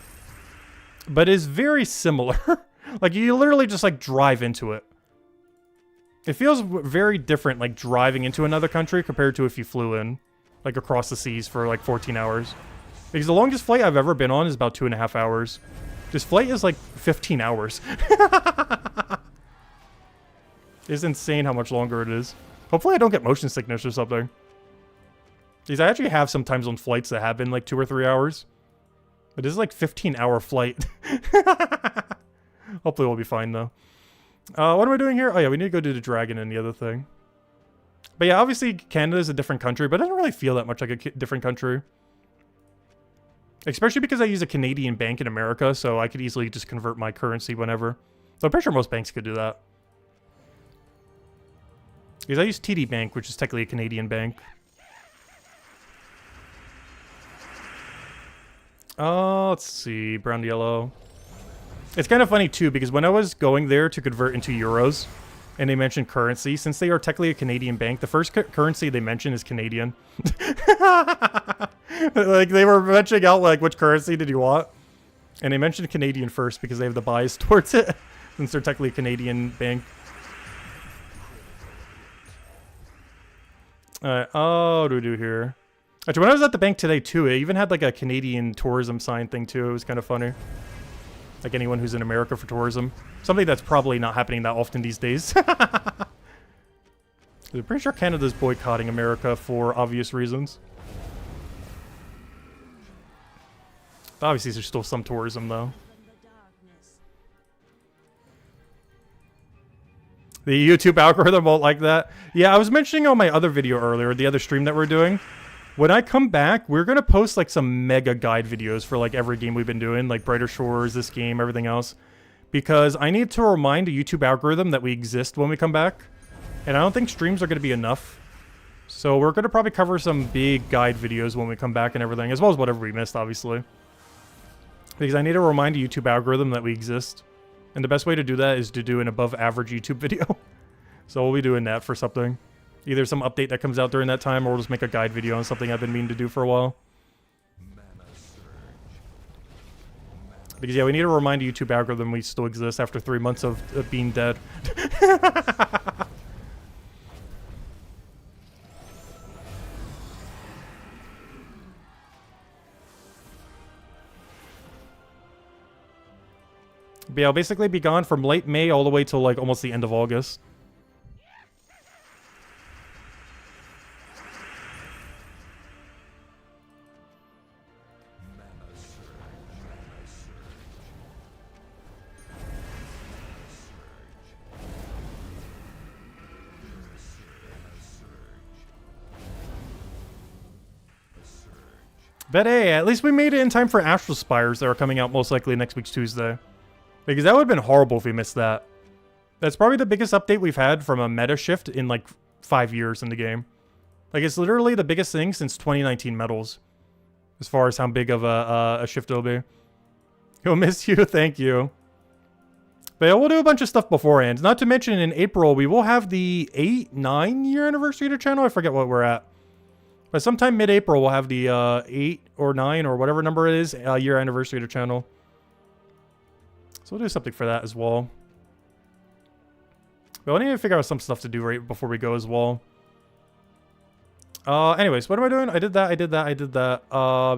But it's very similar. Like, you literally just, like, drive into it. It feels very different, like, driving into another country compared to if you flew in. Like, across the seas for, like, 14 hours. Because the longest flight I've ever been on is about 2.5 hours. This flight is like 15 hours. It's insane how much longer it is. Hopefully I don't get motion sickness or something. Because I actually have sometimes on flights that have been like 2 or 3 hours. But this is like 15-hour flight. Hopefully we'll be fine though. What am I doing here? Oh yeah, we need to go do the dragon and the other thing. But yeah, obviously Canada is a different country, but it doesn't really feel that much like a different country. Especially because I use a Canadian bank in America, so I could easily just convert my currency whenever. So I'm pretty sure most banks could do that. Because I use TD Bank, which is technically a Canadian bank. Let's see. Brown, yellow. It's kind of funny, too, because when I was going there to convert into euros, and they mentioned currency, since they are technically a Canadian bank, the first currency they mention is Canadian. Like, they were mentioning out, like, which currency did you want? And they mentioned Canadian first because they have the bias towards it, since they're technically a Canadian bank. Alright, what do we do here? Actually, when I was at the bank today, too, it even had, like, a Canadian tourism sign thing, too. It was kind of funny. Like anyone who's in America for tourism. Something that's probably not happening that often these days. I'm pretty sure Canada's boycotting America for obvious reasons. Obviously, there's still some tourism, though. The YouTube algorithm won't like that. Yeah, I was mentioning on my other video earlier, the other stream that we're doing. When I come back, we're going to post, like, some mega guide videos for, like, every game we've been doing. Like, Brighter Shores, this game, everything else. Because I need to remind the YouTube algorithm that we exist when we come back. And I don't think streams are going to be enough. So we're going to probably cover some big guide videos when we come back and everything. As well as whatever we missed, obviously. Because I need to remind the YouTube algorithm that we exist. And the best way to do that is to do an above average YouTube video. So we'll be doing that for something. Either some update that comes out during that time, or we'll just make a guide video on something I've been meaning to do for a while. Because, yeah, we need to remind the YouTube algorithm we still exist after 3 months of being dead. But yeah, I'll basically be gone from late May all the way till, like, almost the end of August. But hey, at least we made it in time for Astral Spires that are coming out most likely next week's Tuesday. Because that would have been horrible if we missed that. That's probably the biggest update we've had from a meta shift in like 5 years in the game. Like, it's literally the biggest thing since 2019 Metals. As far as how big of a shift it'll be. He'll miss you, thank you. But yeah, we'll do a bunch of stuff beforehand. Not to mention in April, we will have the 9 year anniversary of the channel. I forget what we're at. But sometime mid-April, we'll have the 8 or 9 or whatever number it is, year anniversary of the channel. So we'll do something for that as well. But I need to figure out some stuff to do right before we go as well. Anyways, what am I doing? I did that, I did that, I did that.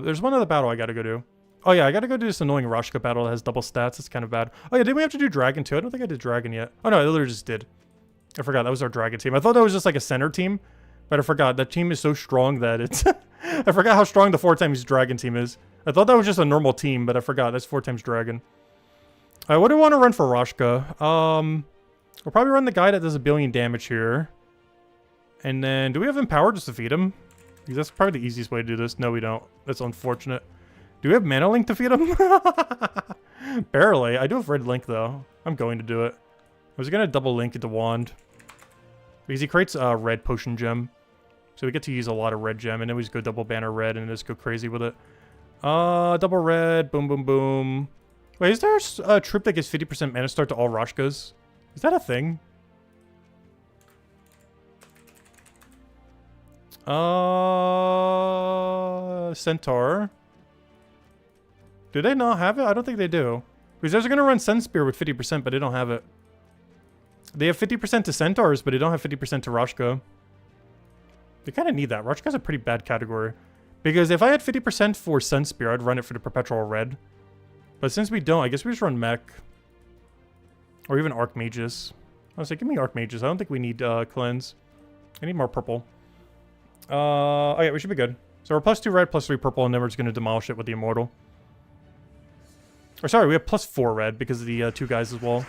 There's one other battle I gotta go do. Oh yeah, I gotta go do this annoying Rashka battle that has double stats. It's kind of bad. Oh yeah, didn't we have to do Dragon too? I don't think I did Dragon yet. Oh no, I literally just did. I forgot, that was our Dragon team. I thought that was just like a center team. But I forgot, that team is so strong that it's... I forgot how strong the 4 times Dragon team is. I thought that was just a normal team, but I forgot, that's 4 times Dragon. Alright, what do we want to run for Rashka? We'll probably run the guy that does 1 billion damage here. And then, do we have Empower just to defeat him? Because that's probably the easiest way to do this. No, we don't. That's unfortunate. Do we have Mana Link to defeat him? Barely. I do have Red Link, though. I'm going to do it. I was going to double link into Wand. Because he creates a red potion gem. So we get to use a lot of red gem. And then we just go double banner red and just go crazy with it. Double red. Boom, boom, boom. Wait, is there a troop that gives 50% mana start to all Rashkas? Is that a thing? Centaur. Do they not have it? I don't think they do. Because they're going to run Sun Spear with 50%, but they don't have it. They have 50% to Centaurs, but they don't have 50% to Rashka. They kind of need that. Rashka's a pretty bad category. Because if I had 50% for Sun Spear, I'd run it for the Perpetual Red. But since we don't, I guess we just run Mech. Or even Archmages. I was like, give me Archmages. I don't think we need Cleanse. I need more purple. Oh yeah, we should be good. So we're +2 red, +3 purple, and then we're just going to demolish it with the Immortal. Or sorry, we have +4 red because of the 2 guys as well.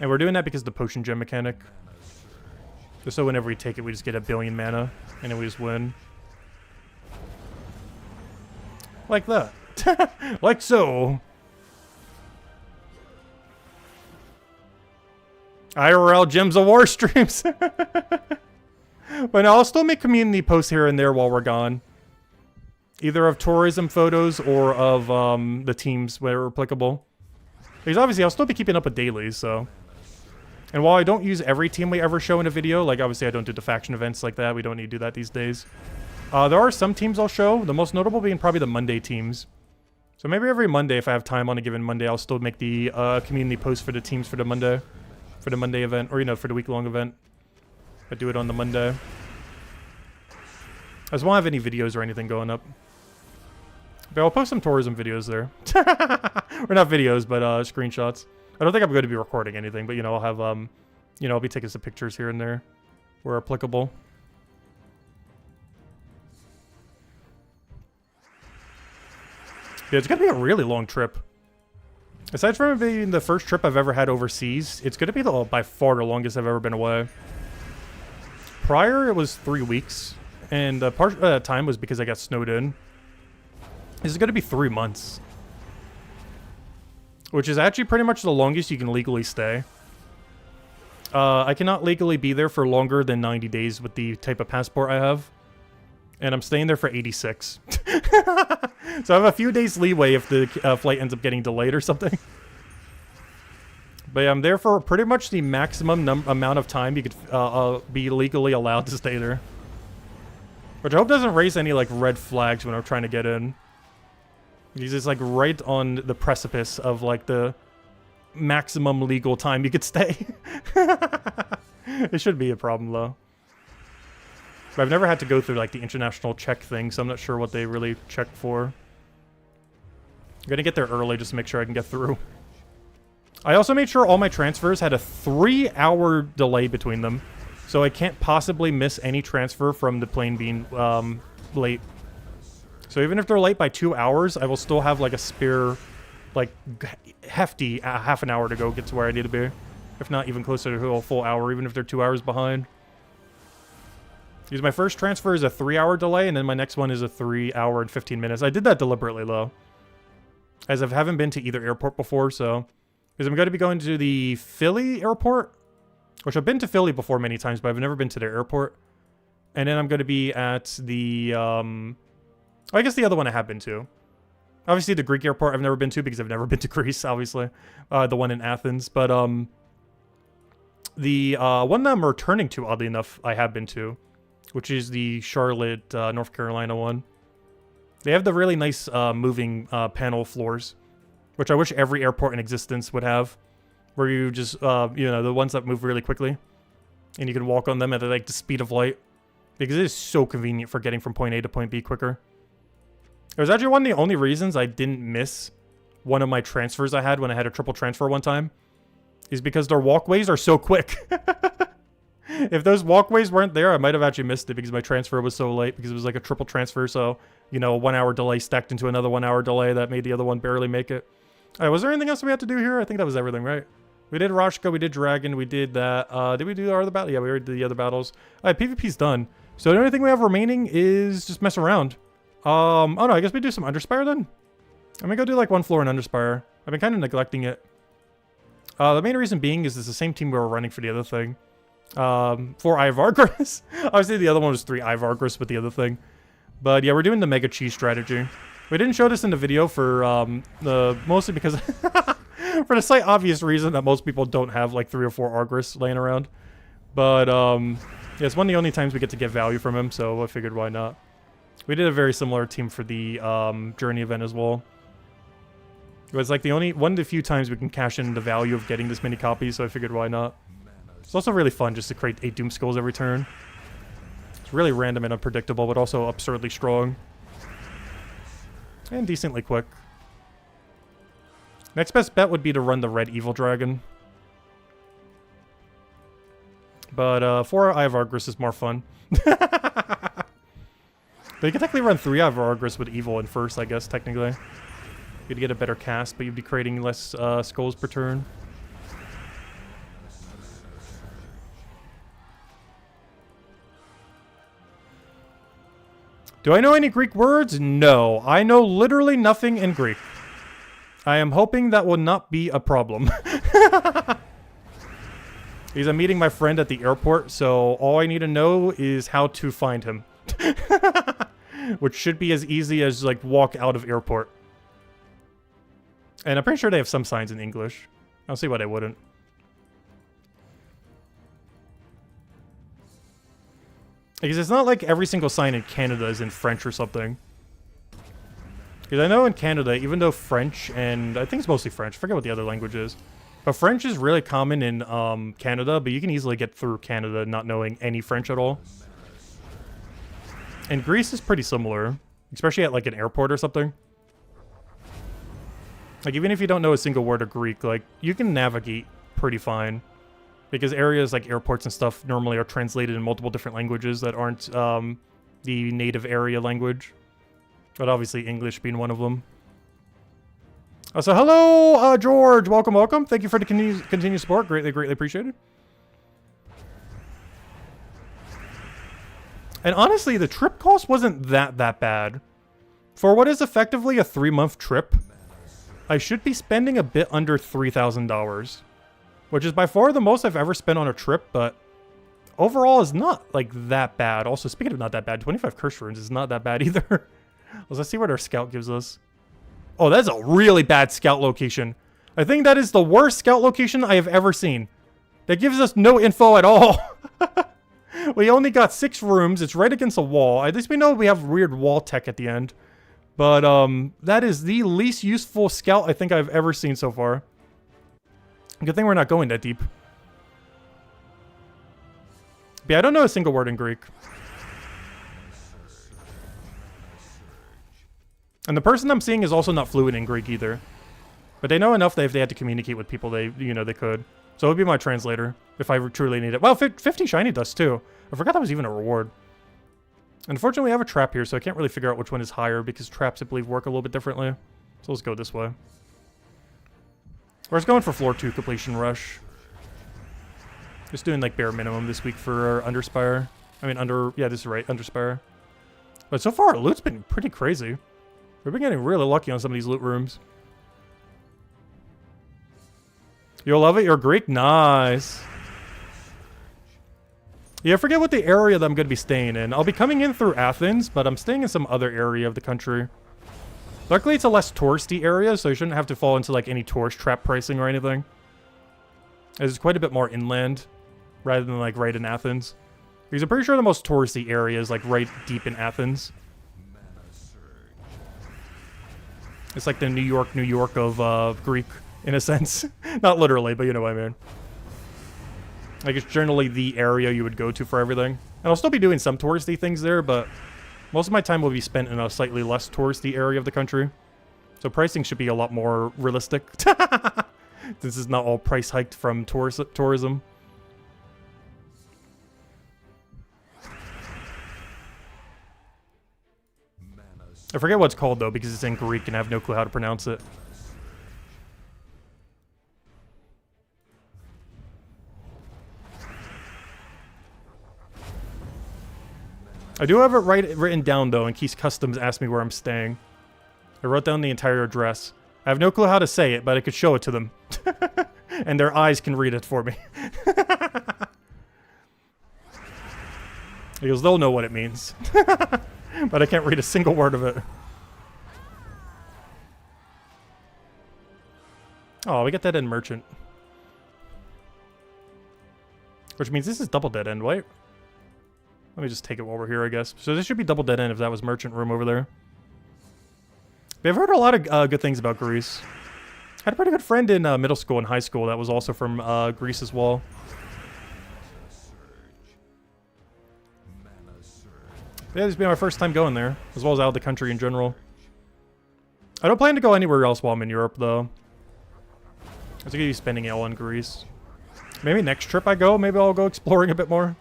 And we're doing that because of the potion gem mechanic. Just so whenever we take it, we just get 1 billion mana. And then we just win. Like that. Like so. IRL Gems of War streams. But no, I'll still make community posts here and there while we're gone. Either of tourism photos or of the teams where applicable. Because obviously I'll still be keeping up with dailies, so. And while I don't use every team we ever show in a video, like obviously I don't do the faction events like that. We don't need to do that these days. There are some teams I'll show. The most notable being probably the Monday teams. So maybe every Monday, if I have time on a given Monday, I'll still make the community post for the teams for the Monday event, or, you know, for the week-long event. I do it on the Monday. I just won't have any videos or anything going up. But I'll post some tourism videos there. Or not videos, but screenshots. I don't think I'm going to be recording anything, but, you know, I'll have, you know, I'll be taking some pictures here and there where applicable. Yeah, it's going to be a really long trip. Aside from it being the first trip I've ever had overseas, it's going to be by far the longest I've ever been away. Prior, it was 3 weeks, and part of that time was because I got snowed in. This is going to be 3 months. Which is actually pretty much the longest you can legally stay. I cannot legally be there for longer than 90 days with the type of passport I have. And I'm staying there for 86. So I have a few days leeway if the flight ends up getting delayed or something. But yeah, I'm there for pretty much the maximum amount of time you could be legally allowed to stay there. Which I hope doesn't raise any, like, red flags when I'm trying to get in. Because it's, like, right on the precipice of, like, the maximum legal time you could stay. It should be a problem, though. But I've never had to go through, like, the international check thing, so I'm not sure what they really check for. I'm gonna get there early just to make sure I can get through. I also made sure all my transfers had a 3-hour delay between them, so I can't possibly miss any transfer from the plane being late. So even if they're late by 2 hours, I will still have, like, a spare, like, hefty half an hour to go get to where I need to be. If not even closer to a full hour, even if they're 2 hours behind. Because my first transfer is a 3-hour delay, and then my next one is a 3 hour and 15 minutes. I did that deliberately, though. As I haven't been to either airport before, so... Because I'm going to be going to the Philly airport. Which I've been to Philly before many times, but I've never been to their airport. And then I'm going to be at the... I guess the other one I have been to. Obviously, the Greek airport I've never been to because I've never been to Greece, obviously. The one in Athens. But, the one that I'm returning to, oddly enough, I have been to. Which is the Charlotte, North Carolina one. They have the really nice moving panel floors. Which I wish every airport in existence would have. Where you just, you know, the ones that move really quickly. And you can walk on them at, like, the speed of light. Because it is so convenient for getting from point A to point B quicker. It was actually one of the only reasons I didn't miss one of my transfers I had when I had a triple transfer one time. Is because their walkways are so quick. If those walkways weren't there, I might have actually missed it because my transfer was so late. Because it was like a triple transfer, so, you know, a 1 hour delay stacked into another 1 hour delay that made the other one barely make it. Alright, was there anything else we had to do here? I think that was everything, right? We did Rashka, we did Dragon, we did that. Did we do our other battle? Yeah, we already did the other battles. Alright, PvP's done. So the only thing we have remaining is just mess around. Oh no, I guess we do some Underspire then? I'm gonna go do like one floor in Underspire. I've been kind of neglecting it. The main reason being is it's the same team we were running for the other thing. 4 Eye of Argus. Obviously the other one was 3 Eye of Argus with the other thing. But yeah, we're doing the Mega Cheese strategy. We didn't show this in the video for mostly because for the slight obvious reason that most people don't have like 3 or 4 Argus laying around. But yeah, it's one of the only times we get to get value from him, so I figured why not. We did a very similar team for the Journey event as well. It was like the only one of the few times we can cash in the value of getting this many copies, so I figured why not. It's also really fun just to create 8 Doom Skulls every turn. It's really random and unpredictable, but also absurdly strong. And decently quick. Next best bet would be to run the Red Evil Dragon. But 4 Eye of Argus is more fun. But you can technically run 3 Eye of Argus with Evil in first, I guess, technically. You'd get a better cast, but you'd be creating less skulls per turn. Do I know any Greek words? No. I know literally nothing in Greek. I am hoping that will not be a problem. Because I'm meeting my friend at the airport, so all I need to know is how to find him. Which should be as easy as, like, walk out of airport. And I'm pretty sure they have some signs in English. I'll see why they wouldn't. Because it's not like every single sign in Canada is in French or something. Because I know in Canada, even though French, and I think it's mostly French, I forget what the other language is. But French is really common in Canada, but you can easily get through Canada not knowing any French at all. And Greece is pretty similar, especially at like an airport or something. Like even if you don't know a single word of Greek, like you can navigate pretty fine. Because areas like airports and stuff normally are translated in multiple different languages that aren't the native area language. But obviously English being one of them. So hello, George. Welcome, welcome. Thank you for the continued support. Greatly, greatly appreciated. And honestly, the trip cost wasn't that bad. For what is effectively a 3-month trip, I should be spending a bit under $3,000. Which is by far the most I've ever spent on a trip, but overall is not, like, that bad. Also, speaking of not that bad, 25 curse runes is not that bad either. Let's see what our scout gives us. Oh, that's a really bad scout location. I think that is the worst scout location I have ever seen. That gives us no info at all. We only got 6 rooms. It's right against a wall. At least we know we have weird wall tech at the end. But, that is the least useful scout I think I've ever seen so far. Good thing we're not going that deep. But yeah, I don't know a single word in Greek. And the person I'm seeing is also not fluent in Greek either. But they know enough that if they had to communicate with people, they could. So it would be my translator, if I truly need it. Well, 50 shiny dust too. I forgot that was even a reward. Unfortunately, I have a trap here, so I can't really figure out which one is higher, because traps, I believe, work a little bit differently. So let's go this way. We're just going for floor 2 completion rush. Just doing like bare minimum this week for our Underspire. I mean, yeah, this is right, Underspire. But so far, our loot's been pretty crazy. We've been getting really lucky on some of these loot rooms. You'll love it? You're Greek? Nice. Yeah, I forget what the area that I'm going to be staying in. I'll be coming in through Athens, but I'm staying in some other area of the country. Luckily, it's a less touristy area, so you shouldn't have to fall into like any tourist trap pricing or anything. It's quite a bit more inland, rather than like right in Athens. Because I'm pretty sure the most touristy area is like right deep in Athens. It's like the New York of Greek, in a sense. Not literally, but you know what I mean. Like it's generally the area you would go to for everything. And I'll still be doing some touristy things there, but most of my time will be spent in a slightly less touristy area of the country. So pricing should be a lot more realistic. This is not all price hiked from tourism. I forget what it's called though, because it's in Greek and I have no clue how to pronounce it. I do have it written down, though, in case Customs asks me where I'm staying. I wrote down the entire address. I have no clue how to say it, but I could show it to them. And their eyes can read it for me. Because they'll know what it means. But I can't read a single word of it. Oh, we get that in Merchant. Which means this is double dead end, right? Let me just take it while we're here, I guess. So this should be double dead end if that was Merchant Room over there. But I've heard a lot of good things about Greece. I had a pretty good friend in middle school and high school that was also from Greece as well. Yeah, this has been my first time going there, as well as out of the country in general. I don't plan to go anywhere else while I'm in Europe, though. I think I'll be spending it all in Greece. Maybe next trip I go, maybe I'll go exploring a bit more.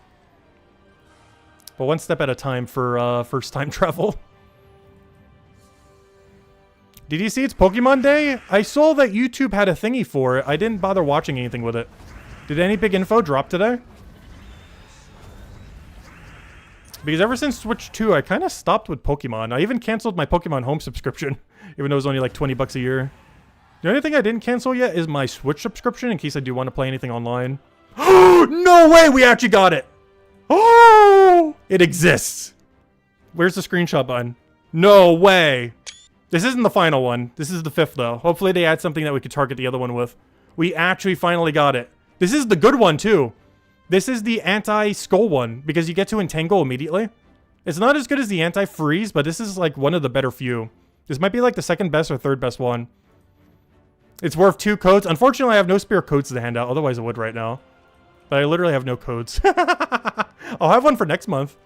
But one step at a time for first-time travel. Did you see it's Pokemon Day? I saw that YouTube had a thingy for it. I didn't bother watching anything with it. Did any big info drop today? Because ever since Switch 2, I kind of stopped with Pokemon. I even canceled my Pokemon Home subscription, even though it was only like 20 bucks a year. The only thing I didn't cancel yet is my Switch subscription in case I do want to play anything online. No way! We actually got it! Oh! It exists. Where's the screenshot button? No way! This isn't the final one. This is the 5th, though. Hopefully they add something that we could target the other one with. We actually finally got it. This is the good one, too. This is the anti-skull one, because you get to entangle immediately. It's not as good as the anti-freeze, but this is like one of the better few. This might be like the 2nd best or 3rd best one. It's worth 2 codes. Unfortunately, I have no spare codes to hand out, otherwise I would right now. But I literally have no codes. I'll have one for next month.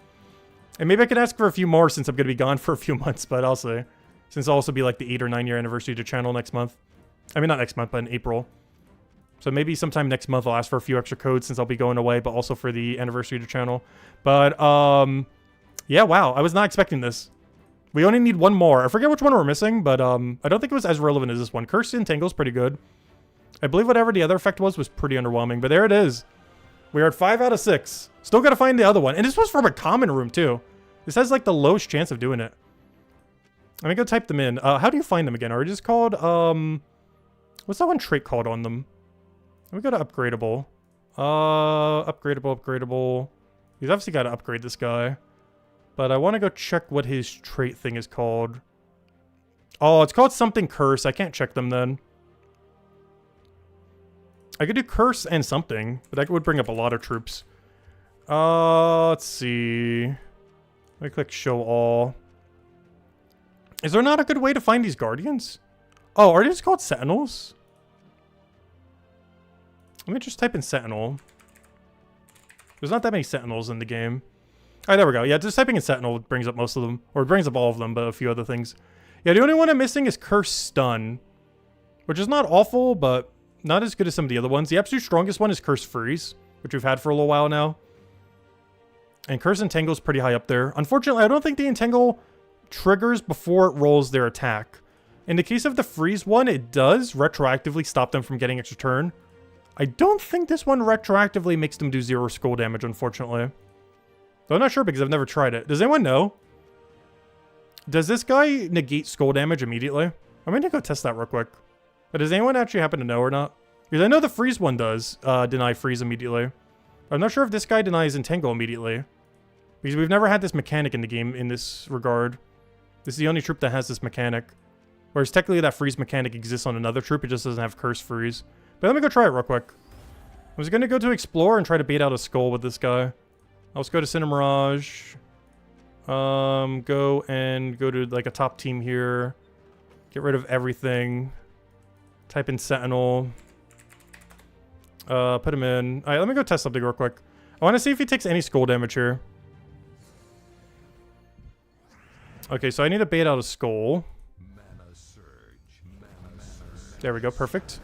And maybe I can ask for a few more since I'm going to be gone for a few months, but I'll see. Since it'll also be like the 8 or 9 year anniversary to channel next month. I mean, not next month, but in April. So maybe sometime next month I'll ask for a few extra codes since I'll be going away, but also for the anniversary to channel. But, yeah, wow. I was not expecting this. We only need one more. I forget which one we're missing, but, I don't think it was as relevant as this one. Cursed Entangle's pretty good. I believe whatever the other effect was pretty underwhelming, but there it is. We're at 5 out of 6. Still gotta find the other one. And this was from a common room, too. This has, like, the lowest chance of doing it. Let me go type them in. How do you find them again? Are they just called, what's that one trait called on them? Let me go to upgradable. Upgradable. He's obviously got to upgrade this guy. But I want to go check what his trait thing is called. Oh, it's called something curse. I can't check them then. I could do curse and something, but that would bring up a lot of troops. Let's see. Let me click show all. Is there not a good way to find these guardians? Oh, are they just called sentinels? Let me just type in sentinel. There's not that many sentinels in the game. Alright, there we go. Yeah, just typing in sentinel brings up most of them. Or it brings up all of them, but a few other things. Yeah, the only one I'm missing is curse stun. Which is not awful, but not as good as some of the other ones. The absolute strongest one is curse freeze, which we've had for a little while now. And curse entangle is pretty high up there. Unfortunately, I don't think the entangle triggers before it rolls their attack. In the case of the freeze one, it does retroactively stop them from getting extra turn. I don't think this one retroactively makes them do 0 skull damage, unfortunately. Though I'm not sure because I've never tried it. Does anyone know? Does this guy negate skull damage immediately? I'm going to go test that real quick. But does anyone actually happen to know or not? Because I know the freeze one does deny freeze immediately. I'm not sure if this guy denies entangle immediately. Because we've never had this mechanic in the game in this regard. This is the only troop that has this mechanic. Whereas technically that freeze mechanic exists on another troop, it just doesn't have curse freeze. But let me go try it real quick. I was going to go to explore and try to bait out a skull with this guy. Let's go to Cinemirage. Go to like a top team here. Get rid of everything. Type in Sentinel. Put him in. Alright, let me go test something real quick. I want to see if he takes any skull damage here. Okay, so I need to bait out a skull. There we go, perfect.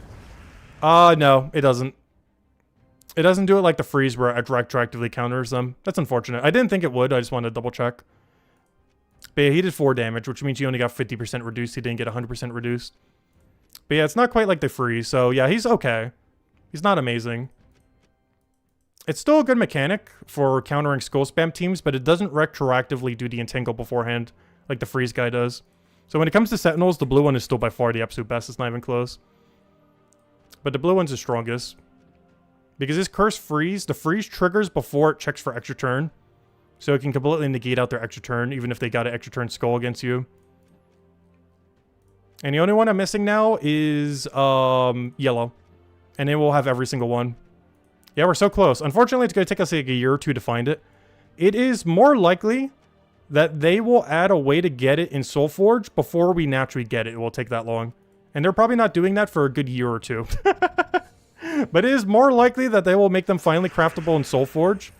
No, it doesn't. It doesn't do it like the freeze where it retroactively counters them. That's unfortunate. I didn't think it would. I just wanted to double check. But yeah, he did 4 damage, which means he only got 50% reduced. He didn't get 100% reduced. But yeah, it's not quite like the freeze. So yeah, he's okay. He's not amazing. It's still a good mechanic for countering skull spam teams, but it doesn't retroactively do the entangle beforehand like the freeze guy does. So when it comes to sentinels, the blue one is still by far the absolute best. It's not even close. But the blue one's the strongest. Because this curse freeze, the freeze triggers before it checks for extra turn. So it can completely negate out their extra turn, even if they got an extra turn skull against you. And the only one I'm missing now is yellow. And then we'll have every single one. Yeah, we're so close. Unfortunately, it's going to take us like a year or 2 to find it. It is more likely that they will add a way to get it in Soulforge before we naturally get it. It will take that long. And they're probably not doing that for a good year or 2. But it is more likely that they will make them finally craftable in Soulforge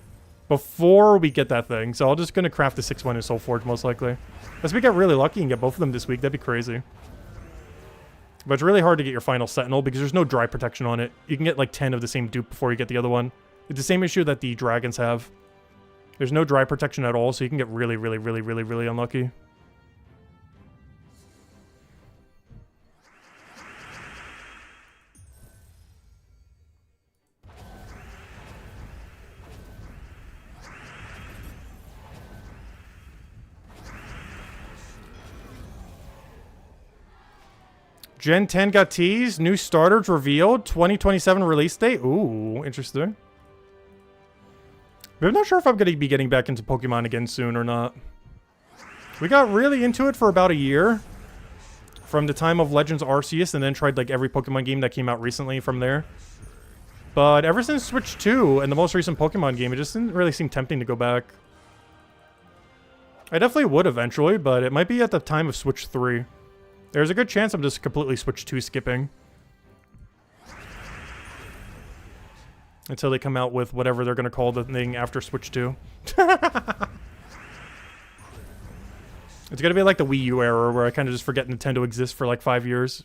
before we get that thing. So I'm just going to craft the 6th one in Soulforge, most likely. Unless we get really lucky and get both of them this week, that'd be crazy. But it's really hard to get your final Sentinel because there's no dry protection on it. You can get like 10 of the same dupe before you get the other one. It's the same issue that the dragons have. There's no dry protection at all, so you can get really, really, really, really, really unlucky. Gen 10 got teased. New starters revealed. 2027 release date. Ooh, interesting. But I'm not sure if I'm going to be getting back into Pokemon again soon or not. We got really into it for about a year. From the time of Legends Arceus, and then tried like every Pokemon game that came out recently from there. But ever since Switch 2 and the most recent Pokemon game, it just didn't really seem tempting to go back. I definitely would eventually, but it might be at the time of Switch 3. There's a good chance I'm just completely Switch 2 skipping. Until they come out with whatever they're going to call the thing after Switch 2. It's going to be like the Wii U era, where I kind of just forget Nintendo exists for like 5 years.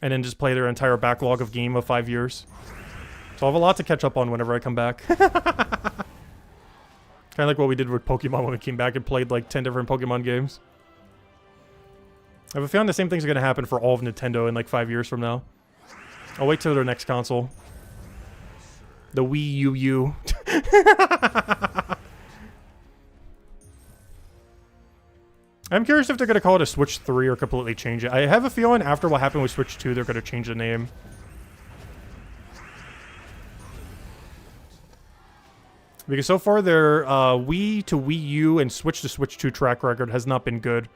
And then just play their entire backlog of game of 5 years. So I'll have a lot to catch up on whenever I come back. Kind of like what we did with Pokemon when we came back and played like 10 different Pokemon games. I have a feeling the same thing's going to happen for all of Nintendo in like 5 years from now. I'll wait till their next console. The Wii U U. I'm curious if they're going to call it a Switch 3 or completely change it. I have a feeling after what happened with Switch 2, they're going to change the name. Because so far their Wii to Wii U and Switch to Switch 2 track record has not been good.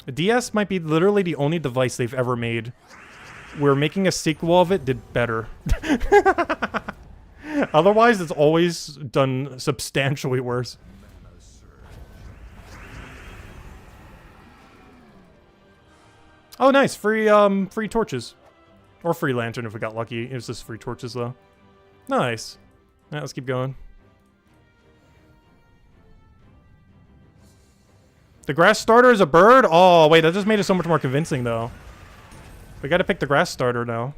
The DS might be literally the only device they've ever made where making a sequel of it did better. Otherwise, it's always done substantially worse. Oh, nice. Free torches. Or free lantern if we got lucky. It was just free torches, though. Nice. Alright, let's keep going. The grass starter is a bird? Oh, wait, that just made it so much more convincing, though. We gotta pick the grass starter now.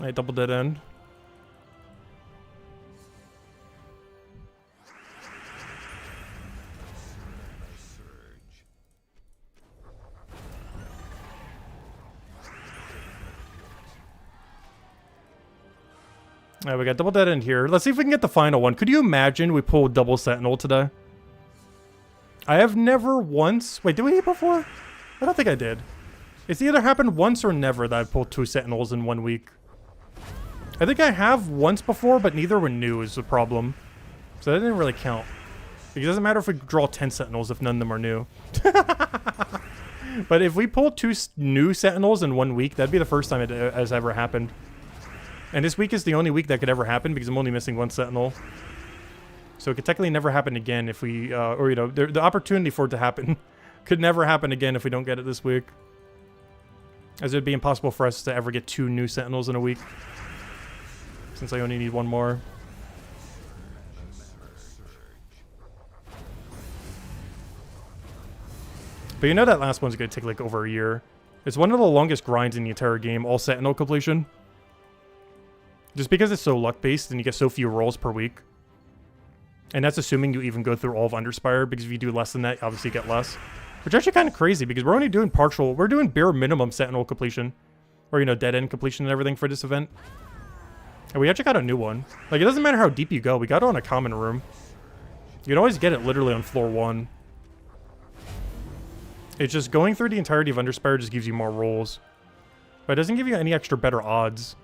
Alright, double dead end. Alright, we got double dead end here. Let's see if we can get the final one. Could you imagine we pulled double sentinel today? I have never once... Wait, did we before? I don't think I did. It's either happened once or never that I pulled 2 sentinels in 1 week. I think I have once before, but neither were new is the problem. So that didn't really count. It doesn't matter if we draw 10 sentinels if none of them are new. But if we pull 2 new sentinels in 1 week, that'd be the first time it has ever happened. And this week is the only week that could ever happen because I'm only missing 1 sentinel. So it could technically never happen again if we, or you know, the opportunity for it to happen could never happen again if we don't get it this week. As it'd be impossible for us to ever get 2 new sentinels in a week. Since I only need 1 more. But you know that last one's going to take like over a year. It's one of the longest grinds in the entire game, all sentinel completion. Just because it's so luck-based and you get so few rolls per week. And that's assuming you even go through all of Underspire, because if you do less than that, you obviously get less. Which is actually kind of crazy, because we're only doing partial, we're doing bare minimum sentinel completion. Or, you know, dead end completion and everything for this event. And we actually got a new one. Like, it doesn't matter how deep you go, we got it on a common room. You can always get it literally on floor 1. It's just going through the entirety of Underspire just gives you more rolls. But it doesn't give you any extra better odds.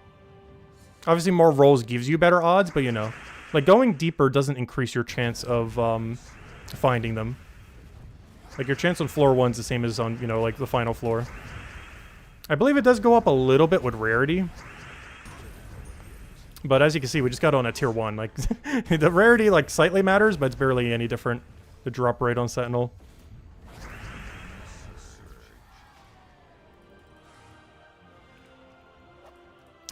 Obviously, more rolls gives you better odds, but you know. Like, going deeper doesn't increase your chance of finding them. Like, your chance on floor 1's the same as on, you know, like, the final floor. I believe it does go up a little bit with rarity. But as you can see, we just got on a tier 1. Like, the rarity, like, slightly matters, but it's barely any different. The drop rate on Sentinel.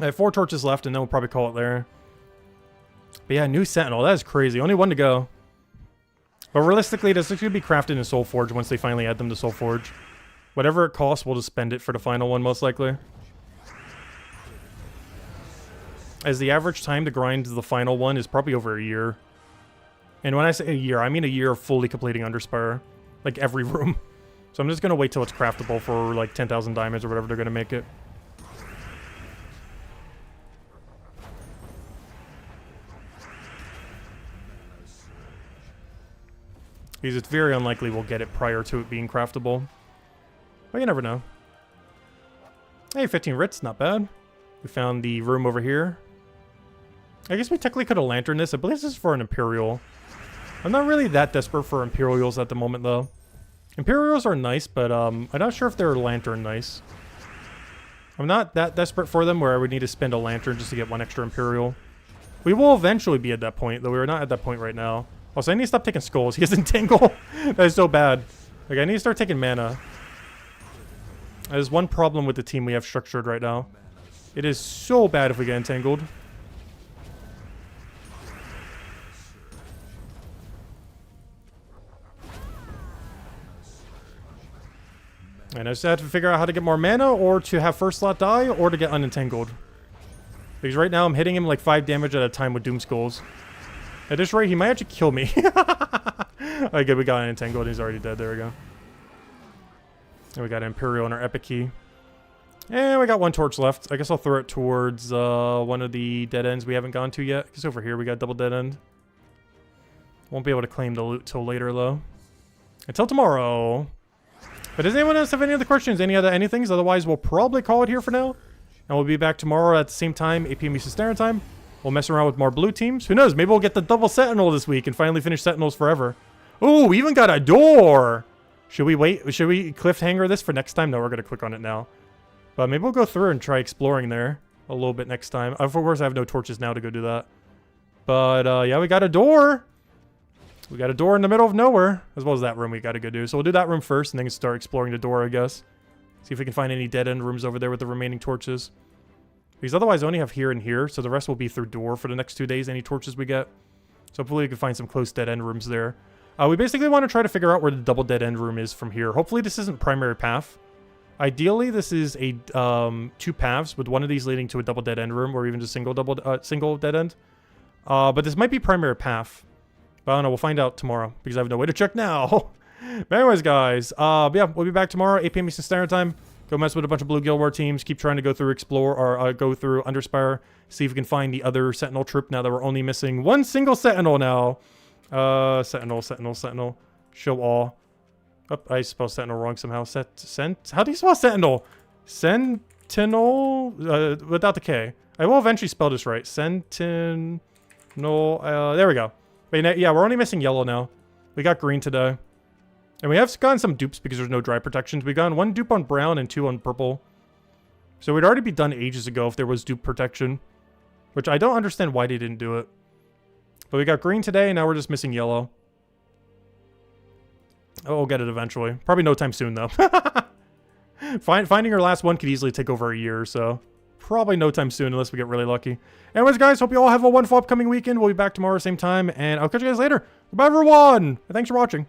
I have 4 torches left, and then we'll probably call it there. But yeah, new Sentinel. That is crazy. Only 1 to go. But realistically, this is going to be crafted in Soulforge once they finally add them to Soulforge. Whatever it costs, we'll just spend it for the final one, most likely. As the average time to grind the final one is probably over a year. And when I say a year, I mean a year of fully completing Underspire. Like every room. So I'm just going to wait till it's craftable for like 10,000 diamonds or whatever they're going to make it. Because it's very unlikely we'll get it prior to it being craftable. But you never know. Hey, 15 writs, not bad. We found the room over here. I guess we technically could have lanterned this. I believe this is for an Imperial. I'm not really that desperate for Imperials at the moment, though. Imperials are nice, but I'm not sure if they're lantern nice. I'm not that desperate for them where I would need to spend a lantern just to get one extra Imperial. We will eventually be at that point, though we're not at that point right now. Also, I need to stop taking skulls. He has Entangle. That is so bad. Like, I need to start taking mana. There's one problem with the team we have structured right now. It is so bad if we get entangled. And I just have to figure out how to get more mana, or to have first slot die, or to get unentangled. Because right now I'm hitting him like 5 damage at a time with Doom Skulls. At this rate, he might actually kill me. Alright, good, we got unentangled. He's already dead. There we go. And we got Imperial in our Epic Key. And we got one torch left. I guess I'll throw it towards one of the dead ends we haven't gone to yet. Because over here we got double dead end. Won't be able to claim the loot till later, though. Until tomorrow. But does anyone else have any other questions? Any other anythings? Otherwise, we'll probably call it here for now. And we'll be back tomorrow at the same time, 8 p.m. Eastern Standard Time. We'll mess around with more blue teams. Who knows? Maybe we'll get the double Sentinel this week and finally finish Sentinels forever. Ooh, we even got a door! Should we wait? Should we cliffhanger this for next time? No, we're going to click on it now. But maybe we'll go through and try exploring there a little bit next time. Of course, I have no torches now to go do that. But, yeah, we got a door. We got a door in the middle of nowhere. As well as that room we got to go do. So we'll do that room first and then start exploring the door, I guess. See if we can find any dead-end rooms over there with the remaining torches. Because otherwise I only have here and here. So the rest will be through door for the next 2 days, any torches we get. So hopefully we can find some close dead-end rooms there. We basically want to try to figure out where the double dead-end room is from here. Hopefully this isn't primary path. Ideally, this is a 2 paths with one of these leading to a double dead-end room, or even just single dead-end. But this might be primary path. But I don't know, we'll find out tomorrow, because I have no way to check now. But anyways, guys, yeah, we'll be back tomorrow, 8 p.m. Eastern Standard Time. Go mess with a bunch of Blue Guild War teams. Keep trying to go through Explore, or go through Underspire. See if we can find the other Sentinel troop, now that we're only missing one single Sentinel now. Sentinel. Show all. Oh, I spelled Sentinel wrong somehow. How do you spell Sentinel? Sentinel? Without the K. I will eventually spell this right. Sentinel. There we go. But yeah, we're only missing yellow now. We got green today. And we have gotten some dupes because there's no dry protections. We've gotten 1 dupe on brown and 2 on purple. So we'd already be done ages ago if there was dupe protection. Which I don't understand why they didn't do it. But we got green today, and now we're just missing yellow. Oh, we'll get it eventually. Probably no time soon, though. Finding our last one could easily take over a year or so. Probably no time soon unless we get really lucky. Anyways, guys, hope you all have a wonderful upcoming weekend. We'll be back tomorrow, same time, and I'll catch you guys later. Goodbye, everyone! And thanks for watching.